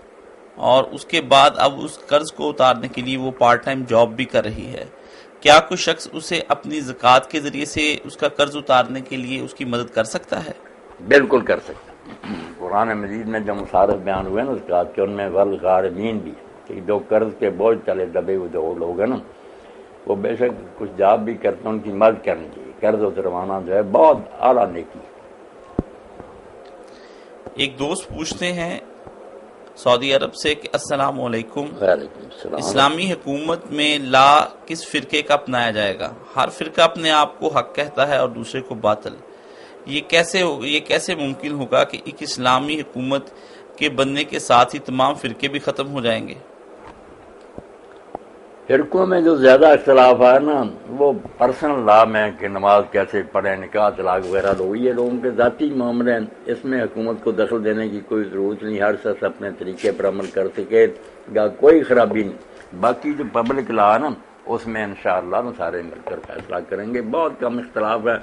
[SPEAKER 1] اور اس کے بعد اب اس قرض کو اتارنے کے لیے وہ پارٹ ٹائم جاب بھی کر رہی ہے، کیا کوئی شخص اسے اپنی زکوٰۃ کے ذریعے سے اس کا قرض اتارنے کے لیے اس کی مدد کر سکتا ہے؟
[SPEAKER 2] بالکل کر سکتا ہے۔ قرآن مجید میں جو مصارف بیان ہوئے نا زکوٰۃ کے، ان میں والغارمین بھی کہ جو قرض کے بوجھ تلے دبے ہوئے جو لوگ ہیں نا، وہ بے شک کچھ جاب بھی کرتے ہیں، ان کی مدد کرنی چاہیے۔ قرض اتروانا جو ہے بہت اعلیٰ نیکی ہے۔
[SPEAKER 1] ایک دوست پوچھتے ہیں سعودی عرب سے کہ السلام علیکم،
[SPEAKER 2] وعلیکم السلام۔
[SPEAKER 1] اسلامی حکومت میں لا کس فرقے کا اپنایا جائے گا؟ ہر فرقہ اپنے آپ کو حق کہتا ہے اور دوسرے کو باطل، یہ کیسے ممکن ہوگا کہ ایک اسلامی حکومت کے بننے کے ساتھ ہی تمام فرقے بھی ختم ہو جائیں گے؟
[SPEAKER 2] فرقوں میں جو زیادہ اختلاف ہے نا وہ پرسنل لا میں کہ نماز کیسے پڑھیں، نکاح طلاق وغیرہ لوگ، یہ لوگوں کے ذاتی معاملے ہیں، اس میں حکومت کو دخل دینے کی کوئی ضرورت نہیں، ہر شخص اپنے طریقے پر عمل کر سکے گا، کوئی خرابی نہیں۔ باقی جو پبلک لا ہے نا اس میں انشاءاللہ سارے مل کر فیصلہ کریں گے، بہت کم اختلاف ہے،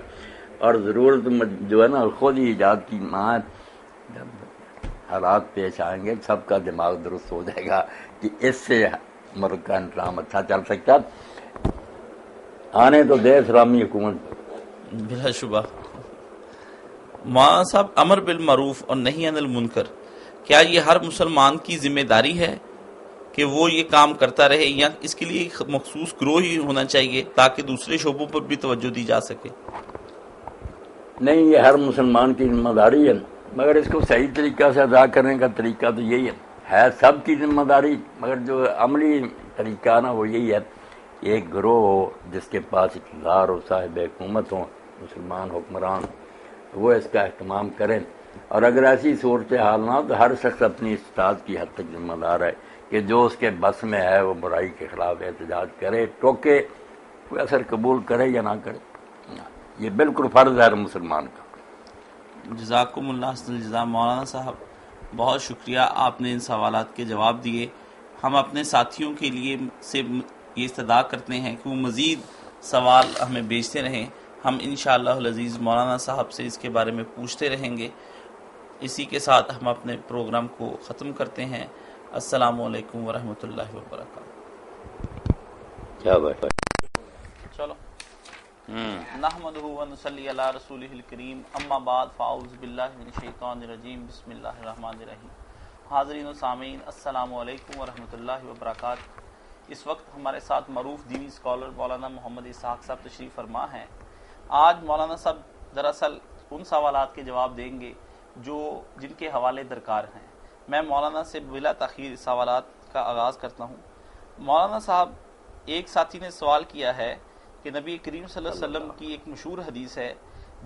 [SPEAKER 2] اور ضرورت جو ہے نا خود ہی ایجاد کی ماں، جب حالات پیش آئیں گے سب کا دماغ درست ہو جائے گا کہ اس سے ملک کا انتظام اچھا چل سکتا، آنے تو دے اسلامی حکومت۔
[SPEAKER 1] بلا شبہ۔ مولانا صاحب، امر بالمعروف اور نہی عن المنکر، کیا یہ ہر مسلمان کی ذمہ داری ہے کہ وہ یہ کام کرتا رہے، یا اس کے لیے ایک مخصوص گروہ ہی ہونا چاہیے تاکہ دوسرے شعبوں پر بھی توجہ دی جا سکے؟
[SPEAKER 2] نہیں، یہ ہر مسلمان کی ذمہ داری ہے، مگر اس کو صحیح طریقہ سے ادا کرنے کا طریقہ تو یہی ہے سب کی ذمہ داری، مگر جو عملی طریقہ نا وہ یہی ہے، ایک گروہ ہو جس کے پاس اقتدار ہو، صاحب حکومت ہو، مسلمان حکمران، وہ اس کا اہتمام کریں، اور اگر ایسی صورتحال نہ ہو تو ہر شخص اپنی استطاعت کی حد تک ذمہ دار ہے کہ جو اس کے بس میں ہے وہ برائی کے خلاف احتجاج کرے، ٹوکے، کوئی اثر قبول کرے یا نہ کرے، یہ بالکل فرض ہے ہر مسلمان کا۔
[SPEAKER 1] جزاکم اللہ حسن الجزا۔ مولانا صاحب بہت شکریہ، آپ نے ان سوالات کے جواب دیے۔ ہم اپنے ساتھیوں کے لیے سے یہ استدعا کرتے ہیں کہ وہ مزید سوال ہمیں بھیجتے رہیں، ہم انشاءاللہ العزیز مولانا صاحب سے اس کے بارے میں پوچھتے رہیں گے۔ اسی کے ساتھ ہم اپنے پروگرام کو ختم کرتے ہیں۔ السلام علیکم ورحمۃ اللہ وبرکاتہ۔
[SPEAKER 2] کیا بات ہے؟
[SPEAKER 1] چلو نحمدہ ونصلی علی رسولہ الکریم، اما بعد فاعوذ باللہ من الشیطان الرجیم، بسم اللہ الرحمن الرحیم۔ حاضرین و سامعین، السلام علیکم ورحمۃ اللہ وبرکاتہ۔ اس وقت ہمارے ساتھ معروف دینی اسکالر مولانا محمد اسحاق صاحب تشریف فرما ہیں۔ آج مولانا صاحب دراصل ان سوالات کے جواب دیں گے جن کے حوالے درکار ہیں۔ میں مولانا سے بلا تاخیر سوالات کا آغاز کرتا ہوں۔ مولانا صاحب، ایک ساتھی نے سوال کیا ہے کہ نبی کریم صلی اللہ علیہ وسلم کی ایک مشہور حدیث ہے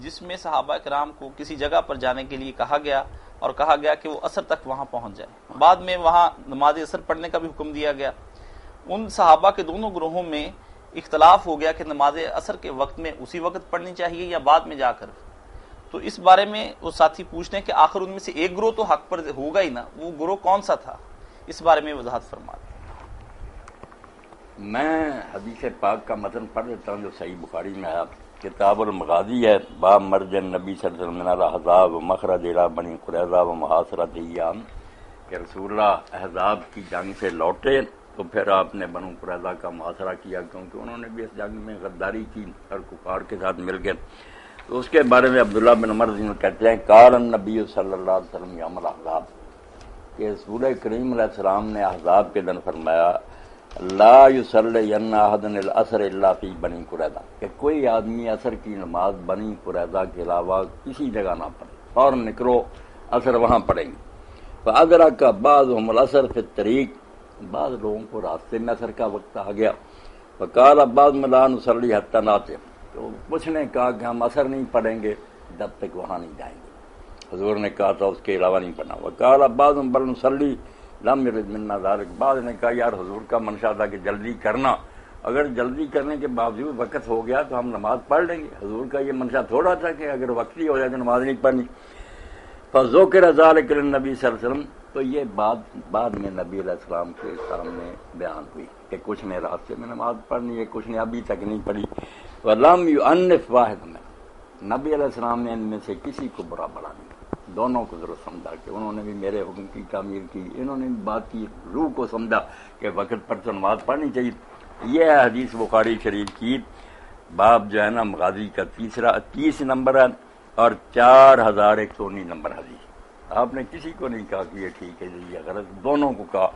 [SPEAKER 1] جس میں صحابہ کرام کو کسی جگہ پر جانے کے لیے کہا گیا اور کہا گیا کہ وہ عصر تک وہاں پہنچ جائے، بعد میں وہاں نماز عصر پڑھنے کا بھی حکم دیا گیا۔ ان صحابہ کے دونوں گروہوں میں اختلاف ہو گیا کہ نماز عصر کے وقت میں اسی وقت پڑھنی چاہیے یا بعد میں جا کر۔ تو اس بارے میں وہ ساتھی پوچھتے ہیں کہ آخر ان میں سے ایک گروہ تو حق پر ہوگا ہی نا، وہ گروہ کون سا تھا؟ اس بارے میں وضاحت فرما دیں۔
[SPEAKER 2] میں حدیث پاک کا متن پڑھ دیتا ہوں جو صحیح بخاری میں ہے، کتاب المغازی ہے، باب مرج النبی صلی اللہ علیہ وسلم من الاحزاب مخرج الی بنی قریظہ و محاصرۃ ایام، کہ رسول اللہ احزاب کی جنگ سے لوٹے تو پھر آپ نے بنو قریظہ کا محاصرہ کیا، کیونکہ انہوں نے بھی اس جنگ میں غداری کی اور کفار کے ساتھ مل گئے۔ تو اس کے بارے میں عبداللہ بن عمر کہتے ہیں قال النبی صلی اللہ علیہ وسلم یوم الاحزاب، کہ رسول کریم علیہ السلام نے احزاب کے دن فرمایا لا یصلین احد العصر الا فی بنی قریظہ، کہ کوئی آدمی عصر کی نماز بنی قریظہ کے علاوہ کسی جگہ نہ پڑھے، فوراً نکلو عصر وہاں پڑھیں گے۔ فادرک بعضهم العصر فی الطریق، بعض لوگوں کو راستے میں اثر کا وقت آ گیا، فقال عباس ملا نصلی حتی ناطق، تو کچھ نے کہا کہ ہم اثر نہیں پڑھیں گے جب تک وہاں نہیں جائیں گے، حضور نے کہا تھا اس کے علاوہ نہیں پڑھنا۔ وقال عباس بل نصلی لم یرد منا ذلک، بعض نے کہا یار حضور کا منشا تھا کہ جلدی کرنا، اگر جلدی کرنے کے باوجود وقت ہو گیا تو ہم نماز پڑھ لیں گے، حضور کا یہ منشا تھوڑا تھا کہ اگر وقت ہی ہو جائے تو نماز نہیں پڑھنی۔ فذکر ذلک للنبی صلی اللہ علیہ وسلم، تو یہ بات بعد میں نبی علیہ السلام کے سامنے بیان ہوئی کہ کچھ نے راستے میں نماز پڑھنی ہے، کچھ نے ابھی تک نہیں پڑھی۔ ولم یعنف واحد میں، نبی علیہ السلام نے ان میں سے کسی کو برا بڑا نہیں، دونوں کو ضرور سمجھا کہ انہوں نے بھی میرے حکم کی تعمیر کی، انہوں نے بھی بات کی روح کو سمجھا کہ وقت پر تو نماز پڑھنی چاہیے۔ یہ ہے حدیث بخاری شریف کی، باب جو ہے نا مغازی کا 30 نمبر ہے اور 4119 نمبر حدیث۔ آپ نے کسی کو نہیں کہا کہ یہ ٹھیک ہے یہ غلط، دونوں کو کہا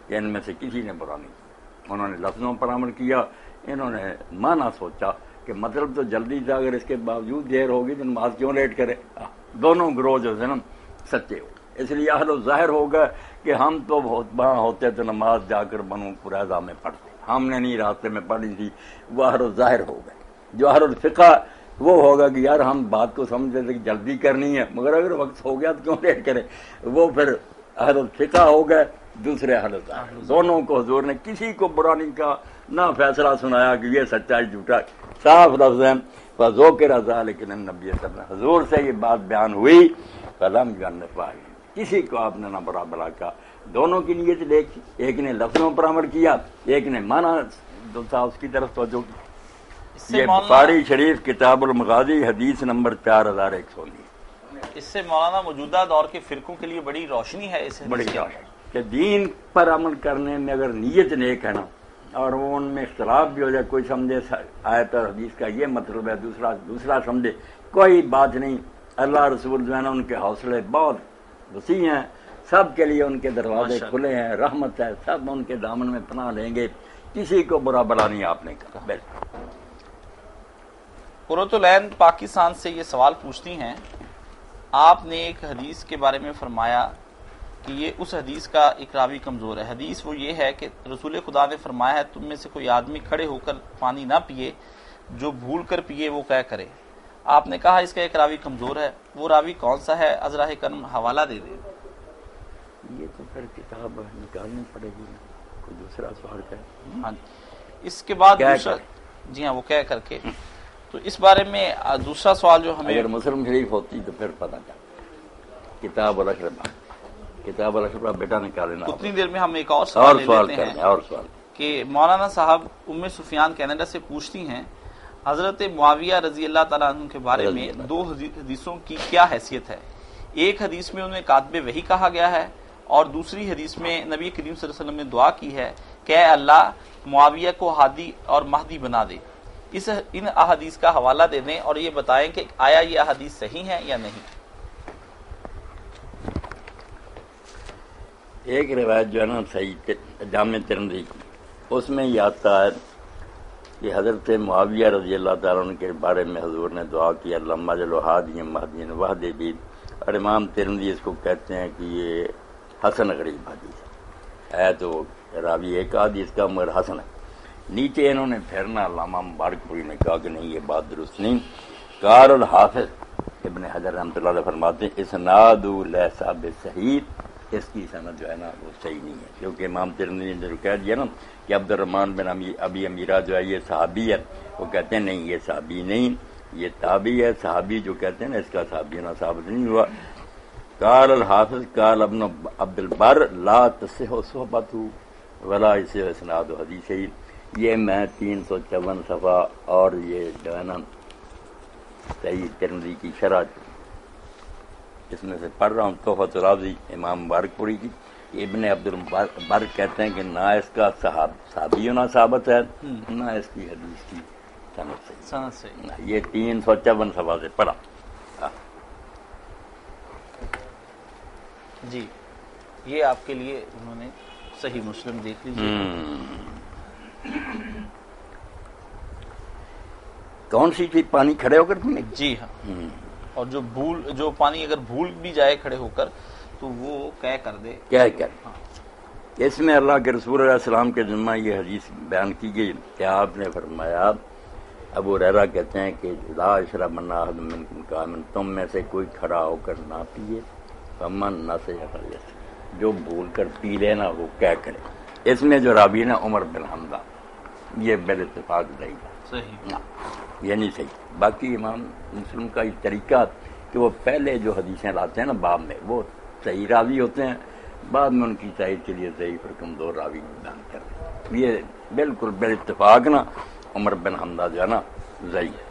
[SPEAKER 2] کہ ان میں سے کسی نے برا نہیں کیا، انہوں نے لفظوں پر عمل کیا، انہوں نے معنی سوچا کہ مطلب تو جلدی تھا، اگر اس کے باوجود دیر ہوگی تو نماز کیوں لیٹ کرے۔ دونوں گروہ جو ہے نا سچے ہو، اس لیے اہل ظاہر ہوگا کہ ہم تو وہاں ہوتے تو نماز جا کر بنو قریظہ میں پڑھتے، ہم نے نہیں راستے میں پڑھی تھی، وہ اہل ظاہر ہو گئے۔ جو اہل الفقہ وہ ہوگا کہ یار ہم بات کو سمجھتے تھے کہ جلدی کرنی ہے، مگر اگر وقت ہو گیا تو کیوں لیٹ کرے، وہ پھر اہل الفقہ ہو گئے، دوسرے اہل ظاہر۔ دونوں کو حضور نے کسی کو برا نہیں کہا، نہ فیصلہ سنایا کہ یہ سچا ہے جھوٹا، صاف لفظ ہے۔ فذکر ذلک للنبی صلی اللہ علیہ وسلم، حضور سے یہ بات بیان ہوئی، فلم یعنف واحد، کسی کو آپ نے نہ برا بلا کہا، دونوں کی نیت دیکھی، ایک نے لفظوں پر عمل کیا، ایک نے معنی جو تھا اس کی طرف توجہ کی۔ یہ بخاری شریف کتاب المغازی حدیث نمبر 4119۔
[SPEAKER 1] اس سے مولانا موجودہ دور کے فرقوں کے لیے بڑی روشنی ہے اس
[SPEAKER 2] بڑی روشنی کہ دین پر عمل کرنے میں اگر نیت نیک ہے نا، اور وہ ان میں اختلاف بھی ہو جائے، کوئی سمجھے آیت اور حدیث کا یہ مطلب ہے، دوسرا سمجھے، کوئی بات نہیں۔ اللہ رسول جو ہے نا ان کے حوصلے بہت وسیع ہیں، سب کے لیے ان کے دروازے کھلے ہیں، رحمت ہے، سب ان کے دامن میں پناہ لیں گے، کسی کو برا بلا نہیں آپ نے کہا۔ بالکل۔
[SPEAKER 1] قرۃ العین پاکستان سے یہ سوال پوچھتی ہیں، آپ نے ایک حدیث کے بارے میں فرمایا کہ یہ اس حدیث کا ایک راوی کمزور ہے، حدیث وہ یہ ہے کہ رسول خدا نے فرمایا ہے تم میں سے کوئی آدمی کھڑے ہو کر پانی نہ پیے، جو بھول کر پیے وہ کیا کرے۔ آپ نے کہا اس کا ایک راوی کمزور ہے، وہ راوی کون سا ہے؟ ازراہ کرم حوالہ دے دیں۔
[SPEAKER 2] یہ تو پھر کتاب نکالنی پڑے گی، کوئی دوسرا سوال ہے۔
[SPEAKER 1] ہاں اس کے بعد دوسرا، جی ہاں وہ کہہ کر کے، تو اس بارے میں دوسرا سوال جو ہمیں،
[SPEAKER 2] اگر مسلم شریف ہوتی تو پھر پتہ چل کتاب الاشربہ، کتاب الاشربہ بیٹا نکالنا۔
[SPEAKER 1] اتنی دیر میں ہم ایک اور سوال لے لیتے ہیں
[SPEAKER 2] اور سوال
[SPEAKER 1] کہ مولانا صاحب ام سفیان کینیڈا سے پوچھتی ہیں حضرت معاویہ رضی اللہ تعالیٰ عنہ کے بارے میں دو حدیثوں کی کیا حیثیت ہے؟ ایک حدیث میں انہیں کاتب وحی کہا گیا ہے اور دوسری حدیث میں نبی کریم صلی اللہ علیہ وسلم نے دعا کی ہے کہ اے اللہ معاویہ کو ہادی اور مہدی بنا دے۔ ان احادیث کا حوالہ دے دیں اور یہ بتائیں کہ آیا یہ احادیث صحیح ہیں یا نہیں۔
[SPEAKER 2] ایک روایت جو ہے نا صحیح جامع ترمذی کی، اس میں یہ آتا ہے کہ حضرت معاویہ رضی اللہ تعالیٰ عنہ کے بارے میں حضور نے دعا کی اللہم اجعلہ ہادیا مہدیا واہدہ بہ، اور امام ترمذی اس کو کہتے ہیں کہ یہ حسن غریب حدیث ہے، تو راوی ایک حدیث کا مگر حسن ہے۔ نیچے انہوں نے پھرنا علامہ مبارک پوری نے کہا کہ نہیں یہ بات درست نہیں۔ قال الحافظ ابن حجر رحمۃ اللہ علیہ فرماتے ہیں اسناد لیس بصحیح، اس کی سند جو ہے نا وہ صحیح نہیں ہے، کیونکہ امام ترمذی نے جو کہہ دیا نا کہ عبد الرحمن بن ابی امیرہ جو ہے یہ صحابی ہے، وہ کہتے ہیں نہیں یہ صحابی نہیں، یہ تابعی ہے، صحابی جو کہتے ہیں نا اس کا صحابی ہونا ثابت نہیں ہوا۔ قال الحافظ قال ابن عبد البر لا تصح صحبته ولا يصح اسناد حدیث، یہ میں 354 صفحہ اور یہ جو ہے نا صحیح ترمذی کی شرح اس میں سے پڑھ رہا ہوں، تحفۃ الراضی امام مبارک پوری کی، ابن عبد البر کہتے ہیں کہ نہ اس کا صحابی ہونا ثابت ہے، نہ اس کی حدیث کی سند صحیح، یہ 354 صفحہ سے پڑھا۔
[SPEAKER 1] جی یہ آپ کے لیے انہوں نے صحیح مسلم دیکھ لیجیے۔
[SPEAKER 2] کون سی چیز پانی کھڑے ہو کر پینے؟
[SPEAKER 1] جی ہاں، اور جو پانی اگر بھول بھی جائے کھڑے ہو کر تو وہ کہہ کر دے،
[SPEAKER 2] کیا کر اس میں اللہ کے رسول علیہ السلام کے ذمہ یہ حدیث بیان کی گئی کہ آپ نے فرمایا، ابو ہریرہ کہتے ہیں کہ لا یشربن احد منکم قائما، تم میں سے کوئی کھڑا ہو کر نہ پیے، فمن نسیہ فلیشرب، جو بھول کر پی لینا وہ کیا کرے۔ اس میں جو راوی نا عمر بن حمزہ، یہ بال اتفاق صحیح، یہ نہیں صحیح۔ باقی امام مسلم کا یہ طریقہ کہ وہ پہلے جو حدیثیں لاتے ہیں نا باب میں، وہ صحیح راوی ہوتے ہیں، بعد میں ان کی تائید کے لیے ضعیف اور کمزور راوی بیان کرتے ہیں۔ یہ بالکل بال اتفاق نا عمر بن حمزہ جو ہے نا ضعیف۔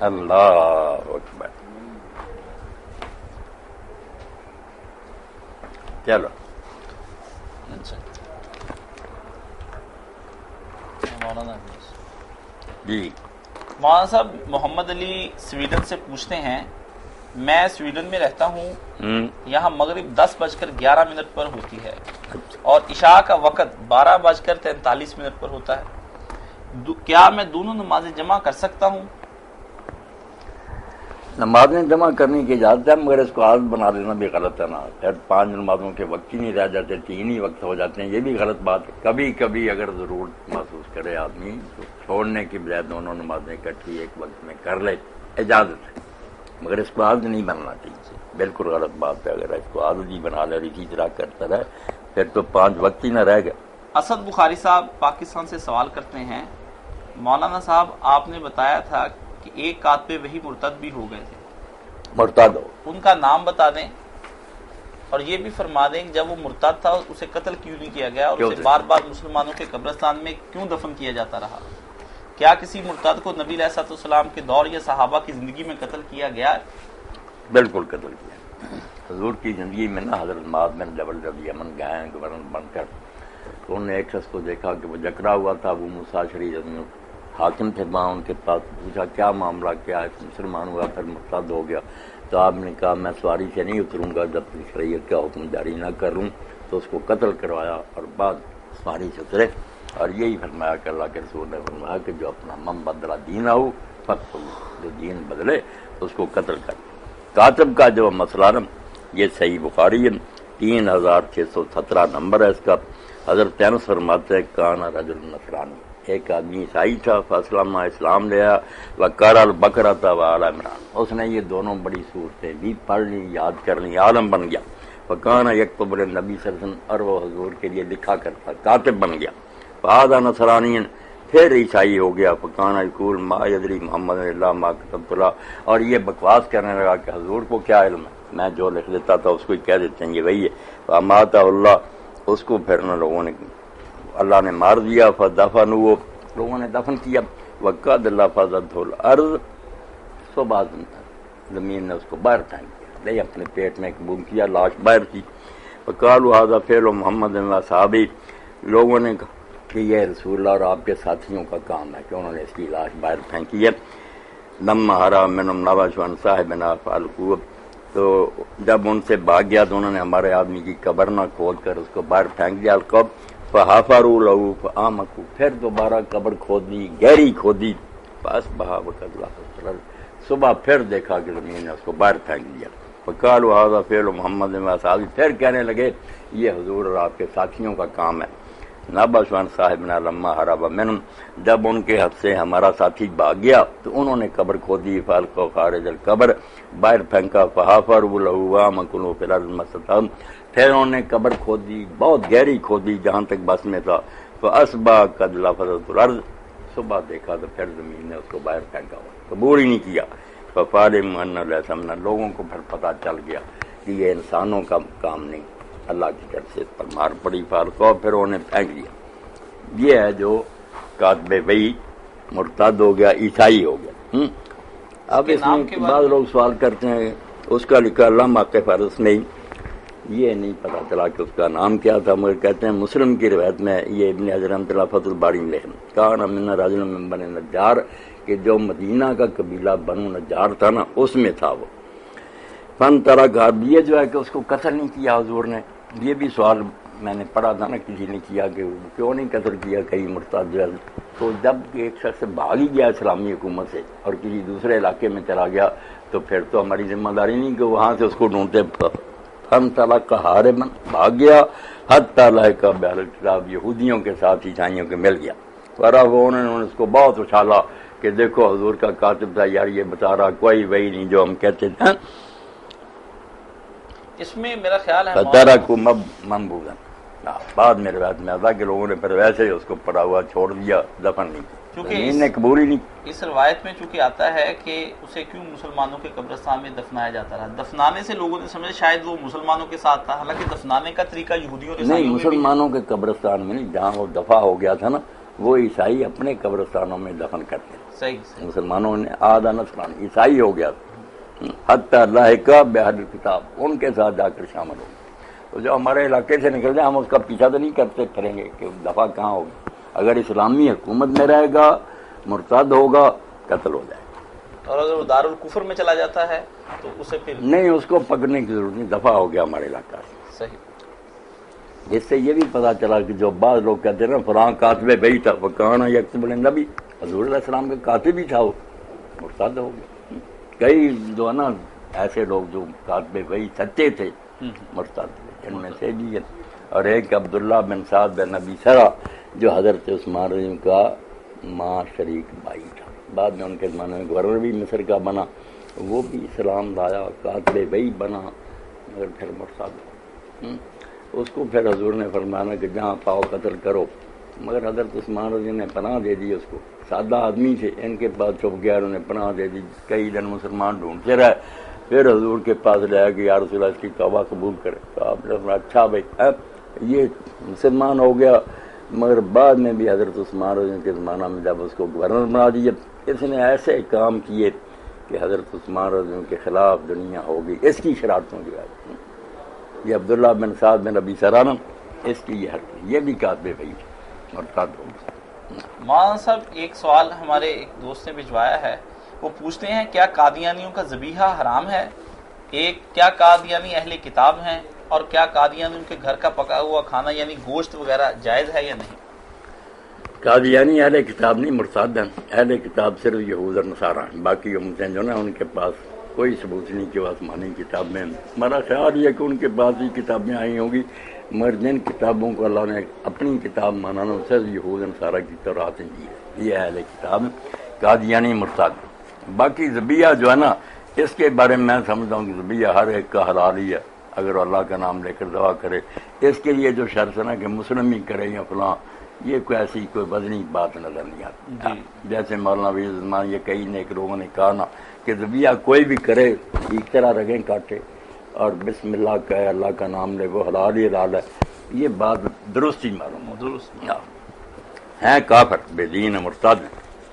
[SPEAKER 2] اللہ اکبر۔ چلو جی،
[SPEAKER 1] مولانا صاحب محمد علی سویڈن سے پوچھتے ہیں، میں سویڈن میں رہتا ہوں، یہاں مغرب 10:11 پر ہوتی ہے اور عشاء کا وقت 12:43 پر ہوتا ہے، کیا میں دونوں نمازیں جمع کر سکتا ہوں؟
[SPEAKER 2] نمازیں جمع کرنے کی اجازت ہے، مگر اس کو عادت بنا لینا بھی غلط ہے نا۔ پھر 5 نمازوں کے وقت ہی نہیں رہ جاتے، 3 ہی وقت ہو جاتے ہیں، یہ بھی غلط بات ہے۔ کبھی کبھی اگر ضرورت محسوس کرے آدمی تو چھوڑنے کی بجائے دونوں نمازیں اکٹھی ایک وقت میں کر لے، اجازت ہے، مگر اس کو عادت نہیں بننا چاہیے، بالکل غلط بات ہے۔ اگر اس کو عادت ہی بنا لے اور اسی طرح کرتا رہے پھر تو 5 وقت ہی نہ رہ گئے۔
[SPEAKER 1] اسد بخاری صاحب پاکستان سے سوال کرتے ہیں، مولانا صاحب آپ نے بتایا تھا کہ ایک کاتب وحی مرتد بھی ہو گئے تھے،
[SPEAKER 2] مرتد ہو،
[SPEAKER 1] ان کا نام بتا دیں، اور یہ بھی فرما دیں کہ جب وہ مرتد تھا اسے قتل کیوں نہیں کیا گیا اور اسے بار بار مسلمانوں کے قبرستان میں کیوں دفن کیا جاتا رہا؟ کیا کسی مرتد کو نبی علیہ الصلوۃ والسلام کے دور یا صحابہ کی زندگی میں قتل کیا گیا؟
[SPEAKER 2] بالکل قتل کیا۔ حضور کی زندگی میں نا حضرت معاذ بن جبل جب یمن گئے ہیں گورنر بن کر، تو انہوں نے ایک شخص کو دیکھا کہ وہ جکڑا ہوا تھا، ابو موسیٰ اشعری حاکم تھے وہاں، ان کے پاس پوچھا کیا معاملہ، کیا ہے؟ مسلمان ہوا پھر مرتد ہو گیا۔ تو آپ نے کہا میں سواری سے نہیں اتروں گا جب تک شریعت کا حکم جاری نہ کروں، تو اس کو قتل کروایا اور بعد سواری سے اترے، اور یہی فرمایا کہ اللہ کے رسول نے فرمایا کہ جو اپنا من بدلا دین آؤ فقتل، جو دین بدلے اس کو قتل کر۔ کاتب کا جو مسئلہ نا یہ صحیح بخاری ہے، 3617 نمبر ہے اس کا۔ حضرت انس فرماتے ہیں کان رجل نصرانی، ایک آدمی عیسائی تھا، فاسلم اسلام لیا، وقار البقرہ تھا وآل عمران، اس نے یہ دونوں بڑی صورتیں بھی پڑھ لی، یاد کر لی، عالم بن گیا۔ فکان یکتب للنبی صلی اللہ علیہ وسلم، اور وہ حضور کے لیے لکھا کرتا، کاتب بن گیا۔ فہذا نصرانی، پھر عیسائی ہو گیا۔ فکان یقول ما یدری محمد الا ما کتبت له، اور یہ بکواس کرنے لگا کہ حضور کو کیا علم ہے، میں جو لکھ دیتا تھا اس کو ہی کہہ دیتے ہیں یہ وہی ہے۔ فاماتہ اللہ، اس کو پھر لوگوں نے اللہ نے مار دیا۔ فدفنوه، لوگوں نے دفن کیا۔ وقد لفظته الارض، صبح زمین نے اس کو باہر پھینک دیا، نہیں اپنے پیٹ میں قبول کیا، لاش باہر کی۔ وقالوا هذا فعل محمد واصحابہ، لوگوں نے کہا کہ یہ رسول اللہ اور آپ کے ساتھیوں کا کام ہے کہ انہوں نے اس کی لاش باہر پھینکی ہے۔ لما حرم منهم نبش عن صاحبنا فالقوا، تو جب ان سے بھاگ گیا تو انہوں نے ہمارے آدمی کی قبر نہ کھود کر اس کو باہر پھینک دیا۔ القب فحفروا له فآمكوا، پھر دوبارہ قبر کھودی، گہری کھودی۔ فاصبح وقد لفظ الارض، صبح پھر دیکھا کہ زمین نے اس کو باہر پھینک دیا۔ فقالوا هذا فعل محمد واصحابہ، پھر کہنے لگے یہ حضور اور آپ کے ساتھیوں کا کام ہے۔ نبش عن صاحبنا لما هرب منهم، جب ان کے حد سے ہمارا ساتھی بھاگ گیا تو انہوں نے قبر کھودی۔ فالقوا خارج القبر، باہر پھینکا۔ فحفروا له وآمكوا في الارض ما استطاعوا، پھر انہوں نے قبر کھودی، بہت گہری کھودی جہاں تک بس میں تھا۔ فاصبح قد لفظت الارض، صبح دیکھا تو پھر زمین نے اس کو باہر پھینکا ہوا، قبول ہی نہیں کیا۔ ففعلم ان ليس من، لوگوں کو پھر پتہ چل گیا کہ یہ انسانوں کا کام نہیں، اللہ کی طرف سے پر مار پڑی۔ فالقوا، پھر انہوں نے پھینک دیا۔ یہ ہے جو کاتب وحی مرتد ہو گیا، عیسائی ہو گیا۔ اب اس میں بعض لوگ سوال کرتے ہیں اس کا لکھا علامہ کے فارس نہیں، یہ نہیں پتا چلا کہ اس کا نام کیا تھا، مگر کہتے ہیں مسلم کی روایت میں یہ ابن حجر رحمۃ اللہ فتح الباری میں لکھا کان من رجل من بنی نجار، کہ جو مدینہ کا قبیلہ بنو نجار تھا نا اس میں تھا وہ۔ فن ترک، یہ جو ہے کہ اس کو قتل نہیں کیا حضور نے، یہ بھی سوال میں نے پڑھا تھا نا کسی نے کیا کہ کیوں نہیں قتل کیا کئی مرتد جو ہے، تو جب ایک شخص بھاگ ہی گیا اسلامی حکومت سے اور کسی دوسرے علاقے میں چلا گیا تو پھر تو ہماری ذمہ داری نہیں کہ وہاں سے اس کو ڈھونڈتے. ہم تعالیٰ کا حاربن بھاگ گیا، حتی لحق بأہل الکتاب، یہودیوں کے ساتھ عیسائیوں کے مل گیا. انہوں نے اس کو بہت اچھالا کہ دیکھو حضور کا کاتب تھا یار، یہ بتا رہا کوئی وہی نہیں جو ہم کہتے تھے.
[SPEAKER 1] اس میں میرا خیال ہے
[SPEAKER 2] فتارہ کو ممبوزن، بعد میں روایت میں آتا کہ لوگوں نے پھر ویسے ہی اس کو پڑا ہوا چھوڑ دیا، دفن نہیں کیا،
[SPEAKER 1] چونکہ
[SPEAKER 2] نے قبول ہی نہیں.
[SPEAKER 1] اس روایت میں چونکہ آتا ہے کہ اسے کیوں مسلمانوں کے قبرستان میں دفنایا جاتا رہا. دفنانے سے لوگوں نے سمجھا شاید وہ مسلمانوں کے ساتھ تھا، حالانکہ دفنانے کا طریقہ یہودیوں اور
[SPEAKER 2] نہیں،
[SPEAKER 1] عیسائیوں میں بھی
[SPEAKER 2] مسلمانوں کے قبرستان میں نہیں، جہاں وہ دفع ہو گیا تھا نا وہ عیسائی اپنے قبرستانوں میں دفن کرتے ہیں.
[SPEAKER 1] صحیح
[SPEAKER 2] مسلمانوں نے آدھا نسلان عیسائی ہو گیا حتی لحق بأہل الکتاب، ان کے ساتھ جا کر شامل ہو گئے. تو جو ہمارے علاقے سے نکل جائے ہم اس کا پیچھا تو نہیں کریں گے کہ دفع کہاں ہوگی. اگر اسلامی حکومت میں رہے گا مرتد ہوگا قتل ہو جائے گا،
[SPEAKER 1] اور اگر وہ دارالکفر میں چلا جاتا ہے تو اسے پھر
[SPEAKER 2] نہیں اس کو پکڑنے کی ضرورت نہیں، دفع ہو گیا ہمارے علاقہ سے.
[SPEAKER 1] صحیح.
[SPEAKER 2] اس سے یہ بھی پتا چلا کہ جو بعض لوگ کہتے ہیں نا فلاں کاتب بھائی تھا، وہ کہاں یکتب النبی، حضور علیہ السلام کا کاتب ہی تھا، وہ مرتد ہو گیا. کئی جو ہے نا ایسے لوگ جو کاتب بھائی سچے تھے مرتد ہوئے، جن میں سے بھی ہے. اور ایک عبداللہ بن سعد بن ابی سرا جو حضرت عثمان رضی کا ماں شریک بھائی تھا، بعد میں ان کے زمانے میں گورنر بھی مصر کا بنا، وہ بھی اسلام لایا، کاتب بھائی بنا، مگر پھر مرتد ہوا. اس کو پھر حضور نے فرمایا کہ جہاں پاؤ قتل کرو، مگر حضرت عثمان رضی نے پناہ دے دی اس کو. سادہ آدمی تھے، ان کے پاس چھپ گیا، انہوں نے پناہ دے دی. کئی دن مسلمان ڈھونڈتے رہے، پھر حضور کے پاس لے آیا کہ یا رسول اللہ اس کی توبہ قبول کرے. تو آپ نے فرمایا اچھا بھائی یہ مسلمان ہو گیا. مگر بعد میں بھی حضرت عثمان رضی کے زمانہ میں جب اس کو گورنر بنا دیا، اس نے ایسے کام کیے کہ حضرت عثمان رضی کے خلاف دنیا ہوگی اس کی شرارتوں کی وجہ سے. یہ عبداللہ بن سعد بن ابی سرانہ اس کی یہ حرکت، یہ بھی کاتب بھائی مرتد ہو گیا.
[SPEAKER 1] مولانا صاحب ایک سوال ہمارے ایک دوست نے بھجوایا ہے، وہ پوچھتے ہیں کیا قادیانیوں کا ذبیحہ حرام ہے؟ ایک، کیا قادیانی اہل کتاب ہیں؟ اور کیا قادیانیوں کے گھر کا پکا ہوا کھانا یعنی گوشت وغیرہ جائز ہے یا نہیں؟
[SPEAKER 2] قادیانی اہل کتاب نہیں، مرتد ہیں. اہل کتاب صرف یہود اور نصارہ ہیں، باقی امتیں جو نا ان کے پاس کوئی ثبوت نہیں کہ وہ آسمانی کتاب میں. ہمارا خیال یہ کہ ان کے پاس ہی کتابیں آئی ہوں گی، مگر جن کتابوں کو اللہ نے اپنی کتاب مانانا صرف یہود نصارہ کی تورات دی ہے، یہ اہل کتاب قادیانی مرتد. باقی ذبیحہ جو ہے نا اس کے بارے میں سمجھتا ہوں کہ ذبیحہ ہر ایک کا حلال ہی ہے اگر اللہ کا نام لے کر دعا کرے. اس کے لیے جو شرط ہے نا کہ مسلم ہی کرے یا فلاں، یہ کوئی ایسی کوئی وزنی بات نظر نہیں آتی. جیسے مولانا وحید عثمان یہ کئی نیک لوگوں نے کہا نا کہ ذبیحہ کوئی بھی کرے ایک طرح رگیں کاٹے اور بسم اللہ کہے، اللہ کا نام لے، وہ حلال ہی حلال ہے. یہ بات درست ہی معلوم ہو، درست ہیں کافر بے دین مرتد.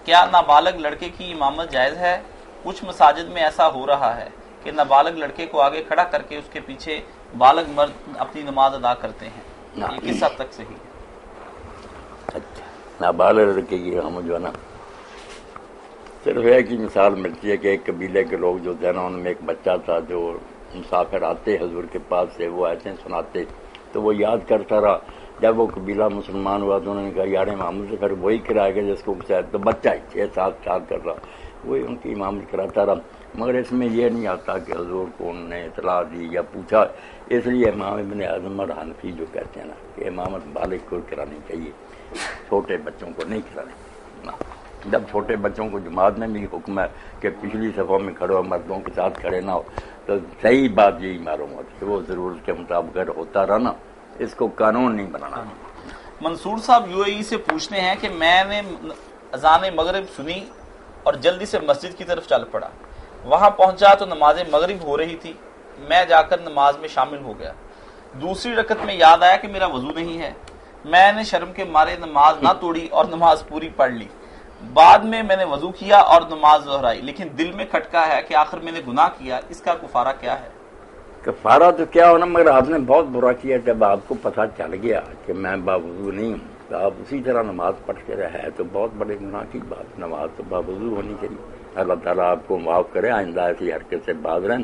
[SPEAKER 1] کیا نابالغ لڑکے کی امامت جائز ہے؟ کچھ مساجد میں ایسا ہو رہا ہے کہ نابالغ لڑکے کو آگے کھڑا کر کے اس کے پیچھے بالغ مرد اپنی نماز ادا کرتے ہیں، یہ کس حد تک صحیح ہے؟
[SPEAKER 2] اچھا، نابالغ لڑکے کی ہم جو ہے نا صرف ایک ہی مثال ملتی ہے کہ ایک قبیلے کے لوگ جو تھے نا ان میں ایک بچہ تھا جو مسافر آتے حضور کے پاس سے، وہ ایسے سناتے تو وہ یاد کرتا رہا. جب وہ قبیلہ مسلمان ہوا تو انہوں نے کہا یار امامت سے پھر وہی کرائے گا جس کو شاید تو بچہ ہی 6-7 سال کر رہا، وہی ان کی امامت کراتا رہا. مگر اس میں یہ نہیں آتا کہ حضور کو انہوں نے اطلاع دی یا پوچھا. اس لیے امام ابن اعظم اور حنفی جو کہتے ہیں نا کہ امامت بالغ کو کرانی چاہیے، چھوٹے بچوں کو نہیں کرانے. جب چھوٹے بچوں کو جماعت میں بھی حکم ہے کہ پچھلی صفوں میں کھڑے ہو، مردوں کے ساتھ کھڑے نہ ہو، تو صحیح بات یہی معلوم ہوتی ہے وہ ضرورت کے مطابق ہوتا رہنا، اس کو قانون نہیں بنانا.
[SPEAKER 1] منصور صاحب UAE سے پوچھتے ہیں کہ میں نے اذان مغرب سنی اور جلدی سے مسجد کی طرف چل پڑا، وہاں پہنچا تو نماز مغرب ہو رہی تھی، میں جا کر نماز میں شامل ہو گیا. دوسری رکعت میں یاد آیا کہ میرا وضو نہیں ہے، میں نے شرم کے مارے نماز نہ توڑی اور نماز پوری پڑھ لی. بعد میں نے وضو کیا اور نماز دہرائی، لیکن دل میں کھٹکا ہے کہ آخر میں نے گناہ کیا، اس کا کفارہ کیا ہے؟
[SPEAKER 2] کفارہ تو کیا ہونا، مگر آپ نے بہت برا کیا. جب آپ کو پتہ چل گیا کہ میں باوضو نہیں ہوں تو آپ اسی طرح نماز پڑھتے رہے تو بہت بڑے گناہ کی بات. نماز تو باوضو ہونی چاہیے. اللہ تعالیٰ آپ کو معاف کرے، آئندہ ایسی حرکت سے باز رہیں.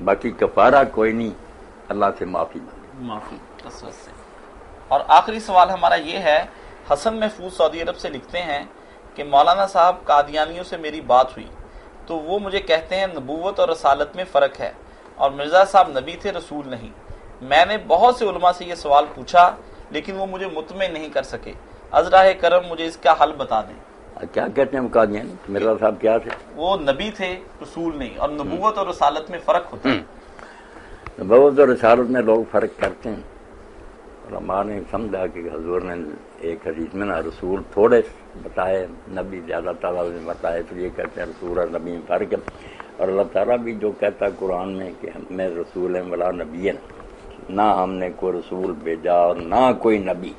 [SPEAKER 2] باقی کفارہ کوئی نہیں، اللہ سے معافی مانگے.
[SPEAKER 1] معافی کثرت سے. اور آخری سوال ہمارا یہ ہے، حسن محفوظ سعودی عرب سے لکھتے ہیں کہ مولانا صاحب قادیانیوں سے میری بات ہوئی تو وہ مجھے کہتے ہیں نبوت اور رسالت میں فرق ہے اور مرزا صاحب نبی تھے، رسول نہیں۔ میں نے بہت سے علماء سے یہ سوال پوچھا لیکن وہ مجھے مطمئن نہیں کر سکے، از راہ کرم مجھے اس کا حل بتا دیں۔
[SPEAKER 2] کیا کہتے ہیں وہ قادیانی؟ مرزا صاحب کیا تھے؟
[SPEAKER 1] وہ نبی تھے، رسول نہیں، اور نبوت اور رسالت میں فرق ہوتا ہے۔
[SPEAKER 2] نبوت اور رسالت میں لوگ فرق کرتے ہیں۔ علماء نے سمجھا کہ حضور نے ایک حدیث میں نا رسول تھوڑے بتائے، نبی زیادہ تعالیٰ نے بتائے، تو یہ کہتے ہیں رسول اور نبی میں فرق ہے۔ اور اللہ تعالیٰ بھی جو کہتا ہے قرآن میں کہ میں رسول ولا نبی، نہ ہم نے کوئی رسول بھیجا اور نہ کوئی نبی،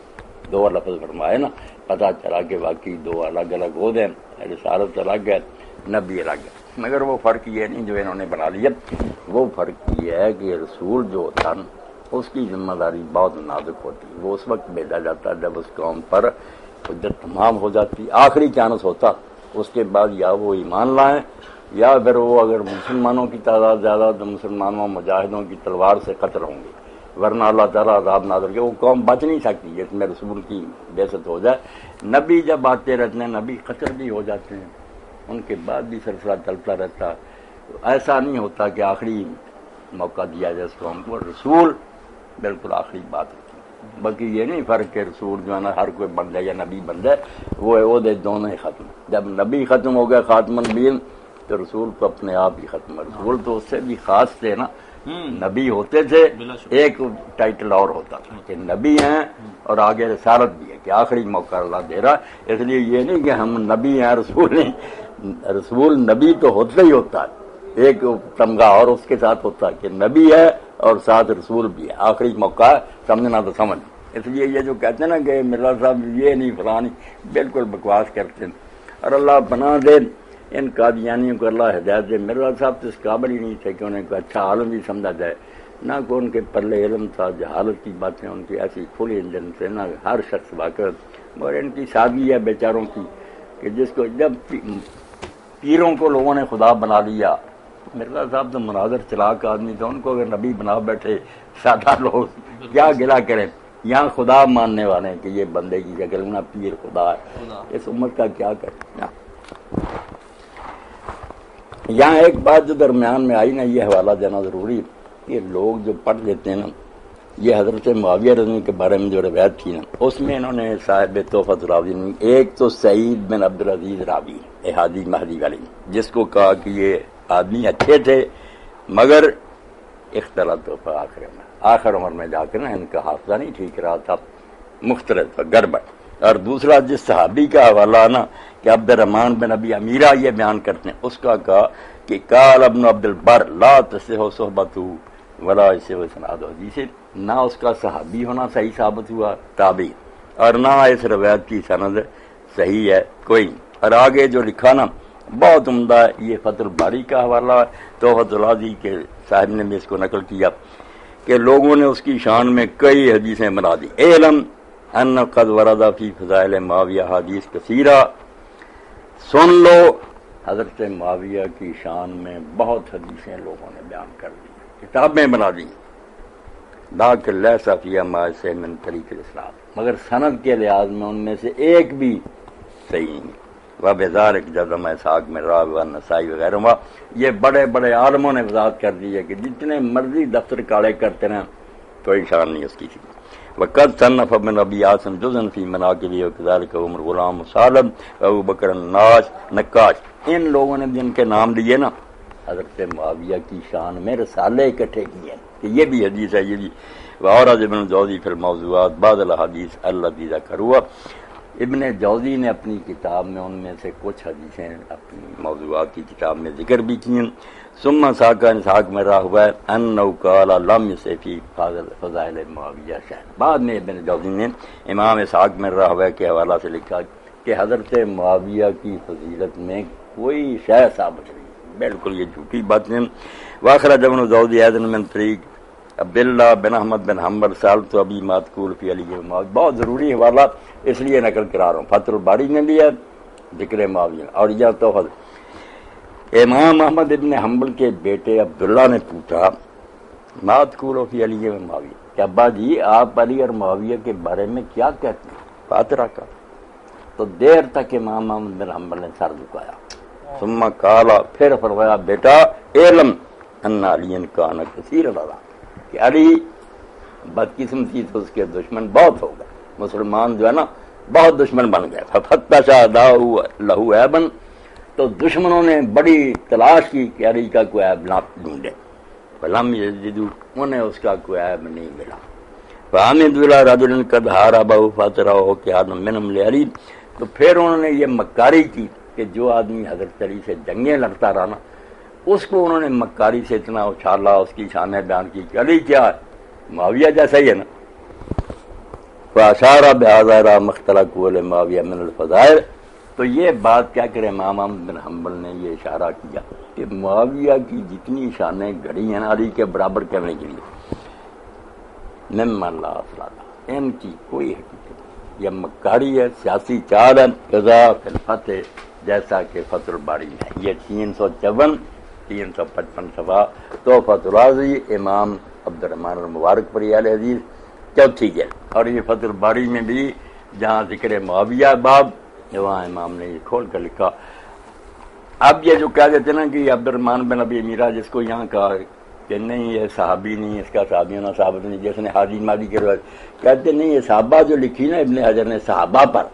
[SPEAKER 2] دو لفظ فرمائے نا، پتہ چلا کہ واقعی دو الگ الگ ہو گئے، رسالت الگ ہے، نبی الگ ہے۔ مگر وہ فرق یہ نہیں جو انہوں نے بنا لیا، وہ فرق یہ ہے کہ رسول جو ہوتا نا اس کی ذمہ داری بہت نازک ہوتی ہے، وہ اس وقت بھیجا جاتا ہے جب اس قوم پر حجت تمام ہو جاتی، آخری چانس ہوتا، اس کے بعد یا وہ ایمان لائیں یا پھر وہ اگر مسلمانوں کی تعداد زیادہ تو مسلمانوں مجاہدوں کی تلوار سے قتل ہوں گے، ورنہ اللہ تعالیٰ عذاب نازل کے وہ قوم بچ نہیں سکتی جس میں رسول کی بعثت ہو جائے۔ نبی جب آتے رہتے ہیں نبی قتل بھی ہو جاتے ہیں، ان کے بعد بھی سلسلہ چلتا رہتا، ایسا نہیں ہوتا کہ آخری موقع دیا جائے اس قوم کو، رسول بالکل آخری بات ہوتی ہے۔ باقی یہ نہیں فرق کہ رسول جو ہے نا ہر کوئی بن جائے یا نبی بن جائے، وہ عہدے دونوں ہی ختم۔ جب نبی ختم ہو گیا خاتم النبیین تو رسول تو اپنے آپ ہی ختم ہے۔ رسول تو اس سے بھی خاص تھے نا، نبی ہوتے تھے، ایک ٹائٹل اور ہوتا تھا کہ نبی ہیں اور آگے رسالت بھی ہے کہ آخری موقع اللہ دے رہا، اس لیے یہ نہیں کہ ہم نبی ہیں رسول نہیں، رسول نبی تو ہوتا ہی ہوتا ہے، ایک تمغہ اور اس کے ساتھ ہوتا ہے کہ نبی ہے اور ساتھ رسول بھی ہے، آخری موقع ہے، سمجھنا تو سمجھ۔ اس لیے یہ جو کہتے ہیں نا کہ مرزا صاحب یہ نہیں فلانی، بالکل بکواس کرتے ہیں، اور اللہ پناہ دے ان قادیانیوں کو، اللہ ہدایت دے۔ مرزا صاحب تو اس قابل ہی نہیں تھے کہ انہیں کوئی اچھا عالم بھی سمجھا جائے، نہ کوئی ان کے پلے علم تھا، جہالت کی باتیں ان کی ایسی کھلی انجن تھے، نہ ہر شخص واقف، اور ان کی سادگی ہے بیچاروں کی کہ جس کو جب پیروں کو لوگوں نے خدا بنا لیا، مرزا صاحب تو مناظر چلاک آدمی تھے، ان کو اگر نبی بنا بیٹھے سادہ لوگ کیا گلا کریں، یہاں خدا ماننے والے ہیں کہ یہ بندے کی شکل میں پیر خدا ہے، اس امت کا کیا کریں۔ یہاں ایک بات جو درمیان میں آئی نا، یہ حوالہ دینا ضروری، یہ لوگ جو پڑھ لیتے ہیں نا، یہ حضرت معاویہ رضی کے بارے میں جو روایت تھی نا، اس میں انہوں نے صاحب تحفۃ راوی، ایک تو سعید بن عبدالعزیز راوی احادی مہدی والی، جس کو کہا کہ یہ آدمی اچھے تھے مگر اختلاط آخر عمر میں جا کر نا ان کا حافظہ نہیں ٹھیک رہا تھا، مختلف گڑبڑ۔ اور دوسرا جس صحابی کا حوالہ نا کہ عبد الرحمن بن ابی امیرہ یہ بیان کرتے ہیں، اس کا کہا کہ قال ابن عبد البر لا تصح صحبتہ ولا یصح اسناد حدیث، نہ اس کا صحابی ہونا صحیح ثابت ہوا تابعی، اور نہ اس روایت کی سند صحیح ہے کوئی۔ اور آگے جو لکھا نا بہت عمدہ ہے، یہ فتح الباری کا حوالہ ہے، تحفۃ الراضی کے صاحب نے بھی اس کو نقل کیا کہ لوگوں نے اس کی شان میں کئی حدیثیں بنا دی۔ علم ان قد ورد فی فضائل معاویہ حدیث کثیرہ، سن لو حضرت معاویہ کی شان میں بہت حدیثیں لوگوں نے بیان کر دی، کتابیں بنا دی، لیکن لیس فیہا ما سے من طریق الاسلام، مگر سند کے لحاظ میں ان میں سے ایک بھی صحیح نہیں۔ وبذالک جزم اسحاق بن راہویہ والنسائی وغیرہ، یہ بڑے بڑے عالموں نے وضاحت کر دی ہے کہ جتنے مرضی دفتر کاڑے کرتے رہیں کوئی شان نہیں اس کی تھی۔ وقد صنف ابن ابی عاصم جزءا فی مناقبہ وکذالک عمر غلام سالم ابو بکر نقاش، ان لوگوں نے جن کے نام لیے نا حضرت معاویہ کی شان میں رسالے اکٹھے کیے کہ یہ بھی حدیث ہے، یہ بھی۔ وأورد ابن الجوزی فی الموضوعات بعض الاحادیث التي ذکروا، ابن جوزی نے اپنی کتاب میں ان میں سے کچھ حدیثیں اپنی موضوعات کی کتاب میں ذکر بھی کی۔ ثم ساقہ اسحاق میں راہویہ انہ قال لم یصح فی فضائل معاویہ شیء، بعد میں ابن جوزی نے امام اسحاق میں راہویہ کے حوالہ سے لکھا کہ حضرت معاویہ کی فضیلت میں کوئی شے ثابت نہیں، بالکل یہ جھوٹی بات ہے۔ واخرج ابن جوزی ایضا من طریق عبداللہ بن احمد بن حنبل سالت ابی ماتقول فی علی معاویہ، بہت ضروری حوالہ اس لیے نقل کرا رہا ہوں، فتح الباری نے لیا ذکر معاویہ۔ اور یہ تو امام احمد ابن حنبل کے بیٹے عبداللہ نے پوچھا ماتکور فی علی و معاویہ کہ ابا جی آپ علی اور معاویہ کے بارے میں کیا کہتے ہیں؟ فاترہ کا تو دیر تک امام احمد بن حنبل نے سر جھکایا، ثم قال پھر فرمایا بیٹا علم ان علی کان کثیر العذاب کہ علی بدقسمتی سے اس کے دشمن بہت ہو گئے، مسلمان جو ہے نا بہت دشمن بن گئے، ففتش اعداؤہ لہ عیبا تو دشمنوں نے بڑی تلاش کی کہ علی کا کوئی عیب نہ ڈھونڈے، فلم یجدوا انہیں اس کا کوئی عیب نہیں ملا، فحمد الى رجل قد حاربہ فاترہ کہ آدم منہم لعلی تو پھر انہوں نے یہ مکاری کی کہ جو آدمی حضرت علی سے جنگیں لڑتا رہا نا اس کو انہوں نے مکاری سے اتنا اچھالا، اس کی شانیں بیان کی کہ علی کیا ہے معاویہ جیسا ہی ہے نا، فاشار بہذا را مختلق معاویہ من الفضائل تو یہ بات کیا کرے امام احمد بن حنبل نے یہ اشارہ کیا کہ معاویہ کی جتنی شانیں گھڑی ہیں علی کے برابر کرنے کے لیے ممن لا اصل لہ ان کی کوئی حقیقت نہیں، یہ مکاری ہے، سیاسی چال ہے، قضا فی الفتح جیسا کہ فتح الباری میں یہ 354 355 صفحہ تحفۃ الرازی امام عبد الرحمن المبارک پر اہل حدیث چوتھی جلد، اور یہ فتح الباری میں بھی جہاں ذکر معاویہ باب وہاں امام نے یہ کھول کر لکھا۔ اب یہ جو کہہ دیتے نا کہ عبد الرحمن بن ابی میرا جس کو یہاں کہا کہ نہیں یہ صحابی نہیں، اس کا صحابی ہونا ثابت نہیں، جیسے نے حاجی مادی کے روایت کہتے نہیں، یہ صحابہ جو لکھی نا ابن حجر نے صحابہ پر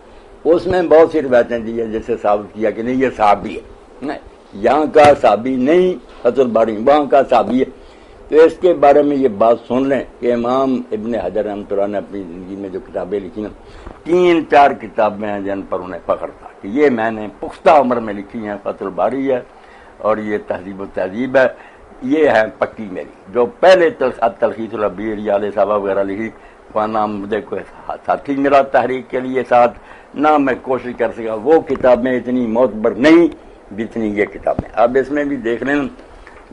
[SPEAKER 2] اس میں بہت سی روایتیں دی ہیں جیسے ثابت کیا کہ نہیں یہ صحابی ہے، نہیں یہاں کا صحابی نہیں فتح الباری وہاں کا صحابی ہے، تو اس کے بارے میں یہ بات سن لیں کہ امام ابن حجر رحمۃ اللہ نے اپنی زندگی میں جو کتابیں لکھی نا 3-4 کتابیں ہیں جن پر انہیں فخر تھا کہ یہ میں نے پختہ عمر میں لکھی ہیں، فتح الباری ہے اور یہ تہذیب و تہذیب ہے، یہ ہے پکی میری جو پہلے تلخیص العبیر یال صاحبہ وغیرہ لکھی نہ مجھے کوئی ساتھی ملا تحریک کے لیے ساتھ، نہ میں کوشش کر سکا، وہ کتابیں اتنی معتبر نہیں جتنی یہ کتابیں۔ اب اس میں بھی دیکھ لیں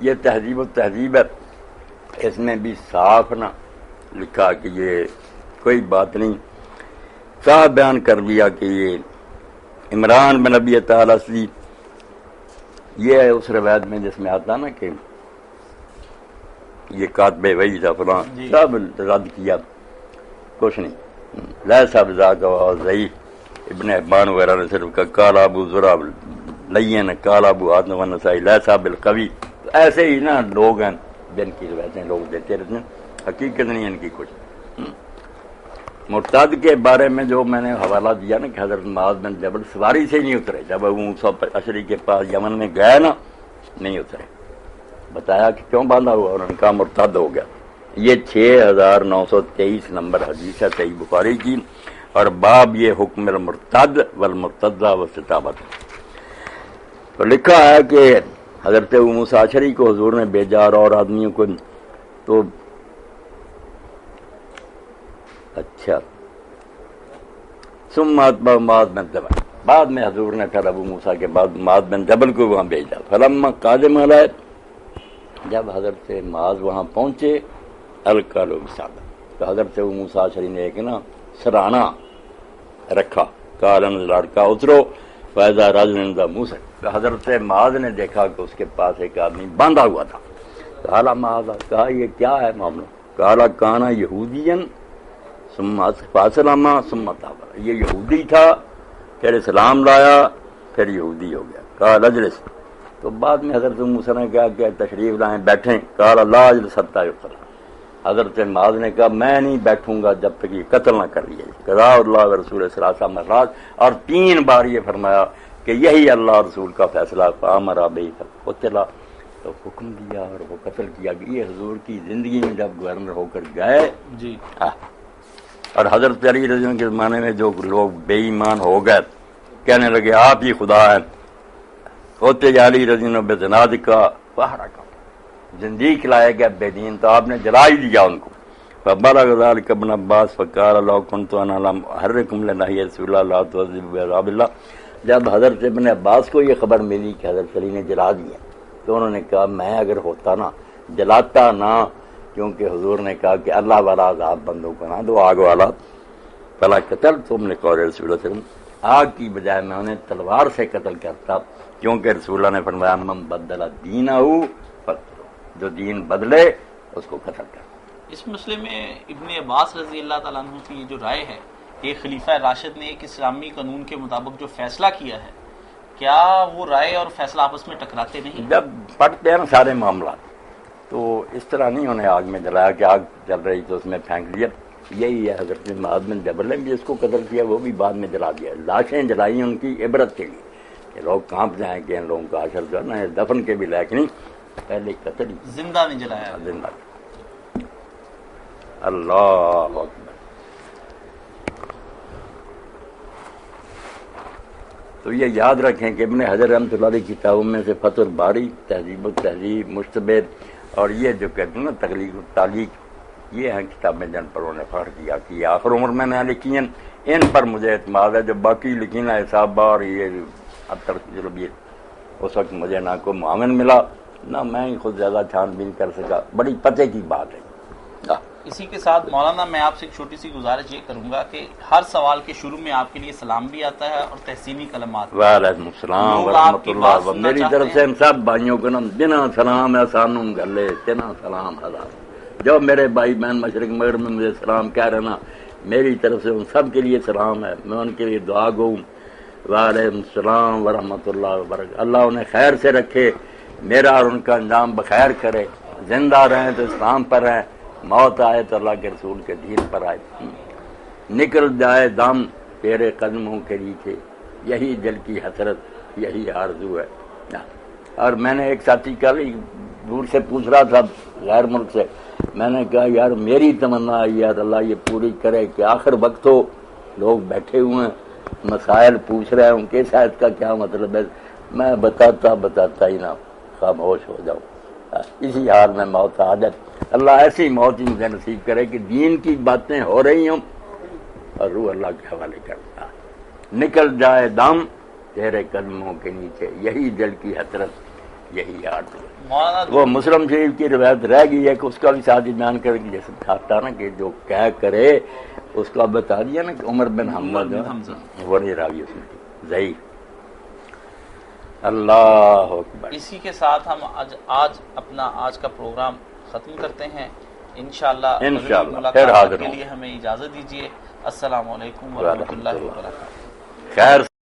[SPEAKER 2] یہ تہذیب و تہذیب ہے، اس میں بھی صاف نہ لکھا کہ یہ کوئی بات نہیں، صاف بیان کر دیا کہ یہ عمران بن ابی تعالیٰ سے یہ ہے اس روایت میں جس میں آتا نا کہ یہ کاتب وحی تھا فلاں سب رد کیا، کچھ نہیں، لیسا بذاک و ضعیف ابن حبان وغیرہ نے صرف کہا قال ابو زرع لین قال ابو حاتم والنسائی لیسا بالقوی، ایسے ہی نا لوگ ہیں جن کی روایتیں لوگ دیتے رہتے ہیں، حقیقت نہیں ان کی کچھ۔ مرتد کے بارے میں جو میں نے حوالہ دیا نا کہ حضرت معاذ بن جبل سواری سے ہی نہیں اترے، جب ابو موسیٰ اشعری کے پاس یمن میں گئے نا نہیں اترے، بتایا کہ کیوں باندھا ہوا، اور ان کا مرتد ہو گیا۔ یہ 6923 نمبر حدیث ہے صحیح بخاری کی، اور باب یہ حکم المرتد والمرتدہ واستتابت، تو لکھا ہے کہ حضرت ابو موسیٰ اشعری کو حضور نے بھیجا اور آدمیوں کو، تو اچھا ثم اتبع معاذ بن جبل، بعد میں حضور نے پھر ابو موسیٰ کے بعد معاذ بن جبل کو وہاں بھیجا، فلما قادم علیہ جب حضرت معاذ وہاں پہنچے القالو بسادہ تو حضرت ابو موسیٰ اشعری نے ایک نا سرانا رکھا، قال لڑکا اترو فاذا رجل ذا موسیٰ، تو حضرت معاذ نے دیکھا کہ اس کے پاس ایک آدمی باندھا ہوا تھا، قال معاذ کہا یہ کیا ہے معاملہ، قال کانا یہودین ثم اسلم ثم تاب، یہ یہودی تھا پھر اسلام لایا پھر یہودی ہو گیا، قال اجلس، تو بعد میں حضرت موسیٰ نے کہا کہ تشریف لائیں بیٹھیں، قال لا اجلس حتی یقتل، حضرت معاذ نے کہا میں نہیں بیٹھوں گا جب تک یہ قتل نہ کر لیا جائے، قضاء اللہ و رسول 3 مرات، اور 3 بار یہ فرمایا کہ یہی اللہ رسول کا فیصلہ، فامر بہ فقتل، تو حکم دیا اور وہ قتل کیا گیا۔ یہ حضور کی زندگی میں جب گورنر ہو کر گئے
[SPEAKER 1] جی،
[SPEAKER 2] اور حضرت علی رضی اللہ عنہ کے زمانے میں جو لوگ بے ایمان ہو گئے کہنے لگے آپ ہی خدا ہیں، ہوتے علی رضی اللہ عنہ بے زناد کا پہاڑا کا زندیق لائے گئے بے دین، تو آپ نے جلا ہی دیا ان کو۔ فبلغ ذلك ابن عباس فقال لو كنت انا لم احركم لنهي رسول الله لا تعذبوا بعذاب الله، جب حضرت ابن عباس کو یہ خبر ملی کہ حضرت علی نے جلا دیا تو انہوں نے کہا میں اگر ہوتا نا جلاتا نہ، کیونکہ حضور نے کہا کہ اللہ والا عذاب بندوں کو نہ دو آگ والا، فلا قتل تم نے قول رسول اللہ صلی اللہ علیہ وسلم، آگ کی بجائے میں انہیں تلوار سے قتل کرتا، کیونکہ رسول اللہ نے فرمایا من بدل دینہ، جو دین بدلے اس کو قتل کر۔
[SPEAKER 1] اس مسئلے میں ابن عباس رضی اللہ تعالیٰ عنہ کی یہ جو رائے ہے، ایک خلیفہ راشد نے ایک اسلامی قانون کے مطابق جو فیصلہ کیا ہے، کیا وہ رائے اور فیصلہ آپس میں ٹکراتے نہیں؟
[SPEAKER 2] جب پڑھتے ہیں نا سارے معاملات تو اس طرح نہیں انہیں آگ میں جلایا کہ آگ جل رہی تو اس میں پھینک دیا۔ یہی ہے حضرت معاذ بن جبل نے بھی اس کو قتل کیا، وہ بھی بعد میں جلا دیا۔ لاشیں جلائی ان کی عبرت کے لیے کہ لوگ کانپ جائیں کہ ان لوگوں کا حشر جو ہے نا دفن کے بھی لائق نہیں، پہلے قتل ہی
[SPEAKER 1] زندہ نہیں جلایا۔
[SPEAKER 2] زندہ۔ اللہ اکبر۔ تو یہ یاد رکھیں کہ ابن حجر رحمۃ اللہ علیہ کی کتابوں میں سے فتح الباری، تہذیب التہذیب، مشتبہ اور یہ جو کہتے ہیں نا تغلیق التعلیق، یہ ہیں کتابیں جن پر انہوں نے فخر کیا کہ یہ آخر عمر میں نے لکھی ہیں، ان پر مجھے اعتماد ہے۔ جو باقی لکھی نا حساب اور یہ ابتر اس وقت مجھے نہ کوئی معاون ملا نہ میں خود زیادہ چھان بین کر سکا، بڑی پتے کی بات ہے۔
[SPEAKER 1] اسی کے ساتھ مولانا میں آپ سے ایک چھوٹی سی گزارش یہ کروں گا کہ ہر سوال کے شروع میں آپ کے لیے سلام بھی آتا ہے اور تحسینی کلمات۔
[SPEAKER 2] وعلیکم السلام ورحمۃ اللہ۔ میری طرف سے ان سب بھائیوں کو نا بنا سلام احسانم گلے تنا سلام ہزار۔ جو میرے بھائی بہن مشرق مغرب میں مجھے سلام کہہ رہے نا، میری طرف سے ان سب کے لیے سلام ہے، میں ان کے لیے دعا گو۔ وعلیکم السلام ورحمۃ اللہ وبرکاتہ۔ اللہ انہیں خیر سے رکھے، میرا اور ان کا انجام بخیر کرے، زندہ رہیں تو اسلام پر رہیں، موت آئے تو اللہ کے رسول کے دین پر آئے، نکل جائے دم تیرے قدموں کے نیچے، یہی دل کی حسرت، یہی آرزو ہے۔ اور میں نے ایک ساتھی کل دور سے پوچھ رہا تھا غیر ملک سے، میں نے کہا یار میری تمنا ہے یار اللہ یہ پوری کرے کہ آخر وقت ہو، لوگ بیٹھے ہوئے ہیں مسائل پوچھ رہے ہیں، ان کے شاید کا کیا مطلب ہے، میں بتاتا ہی نہ خاموش ہو جاؤں۔ اسی حال میں موت آ جائے، اللہ ایسی موت ہی مجھے نصیب کرے کہ دین کی باتیں ہو رہی ہوں اور روح اللہ کے حوالے کرتا، نکل جائے دم تیرے قدموں کے نیچے، یہی دل کی حسرت، یہی آرزو ہے۔ وہ مسلم شریف کی روایت رہ گئی ہے کہ اس کا بھی ساتھ بیان کریں کہ جیسے تھا نا کہ جو کہہ کرے اس کا بتا دیا نا کہ عمر بن حمزہ وہ نہیں راوی اس میں ضعیف۔ اللہ اکبر۔
[SPEAKER 1] اسی کے ساتھ ہم آج کا پروگرام ختم کرتے ہیں، انشاءاللہ
[SPEAKER 2] پھر حاضر
[SPEAKER 1] کے لیے ہمیں اجازت دیجیے۔ السلام علیکم ورحمۃ اللہ وبرکاتہ۔
[SPEAKER 2] خیر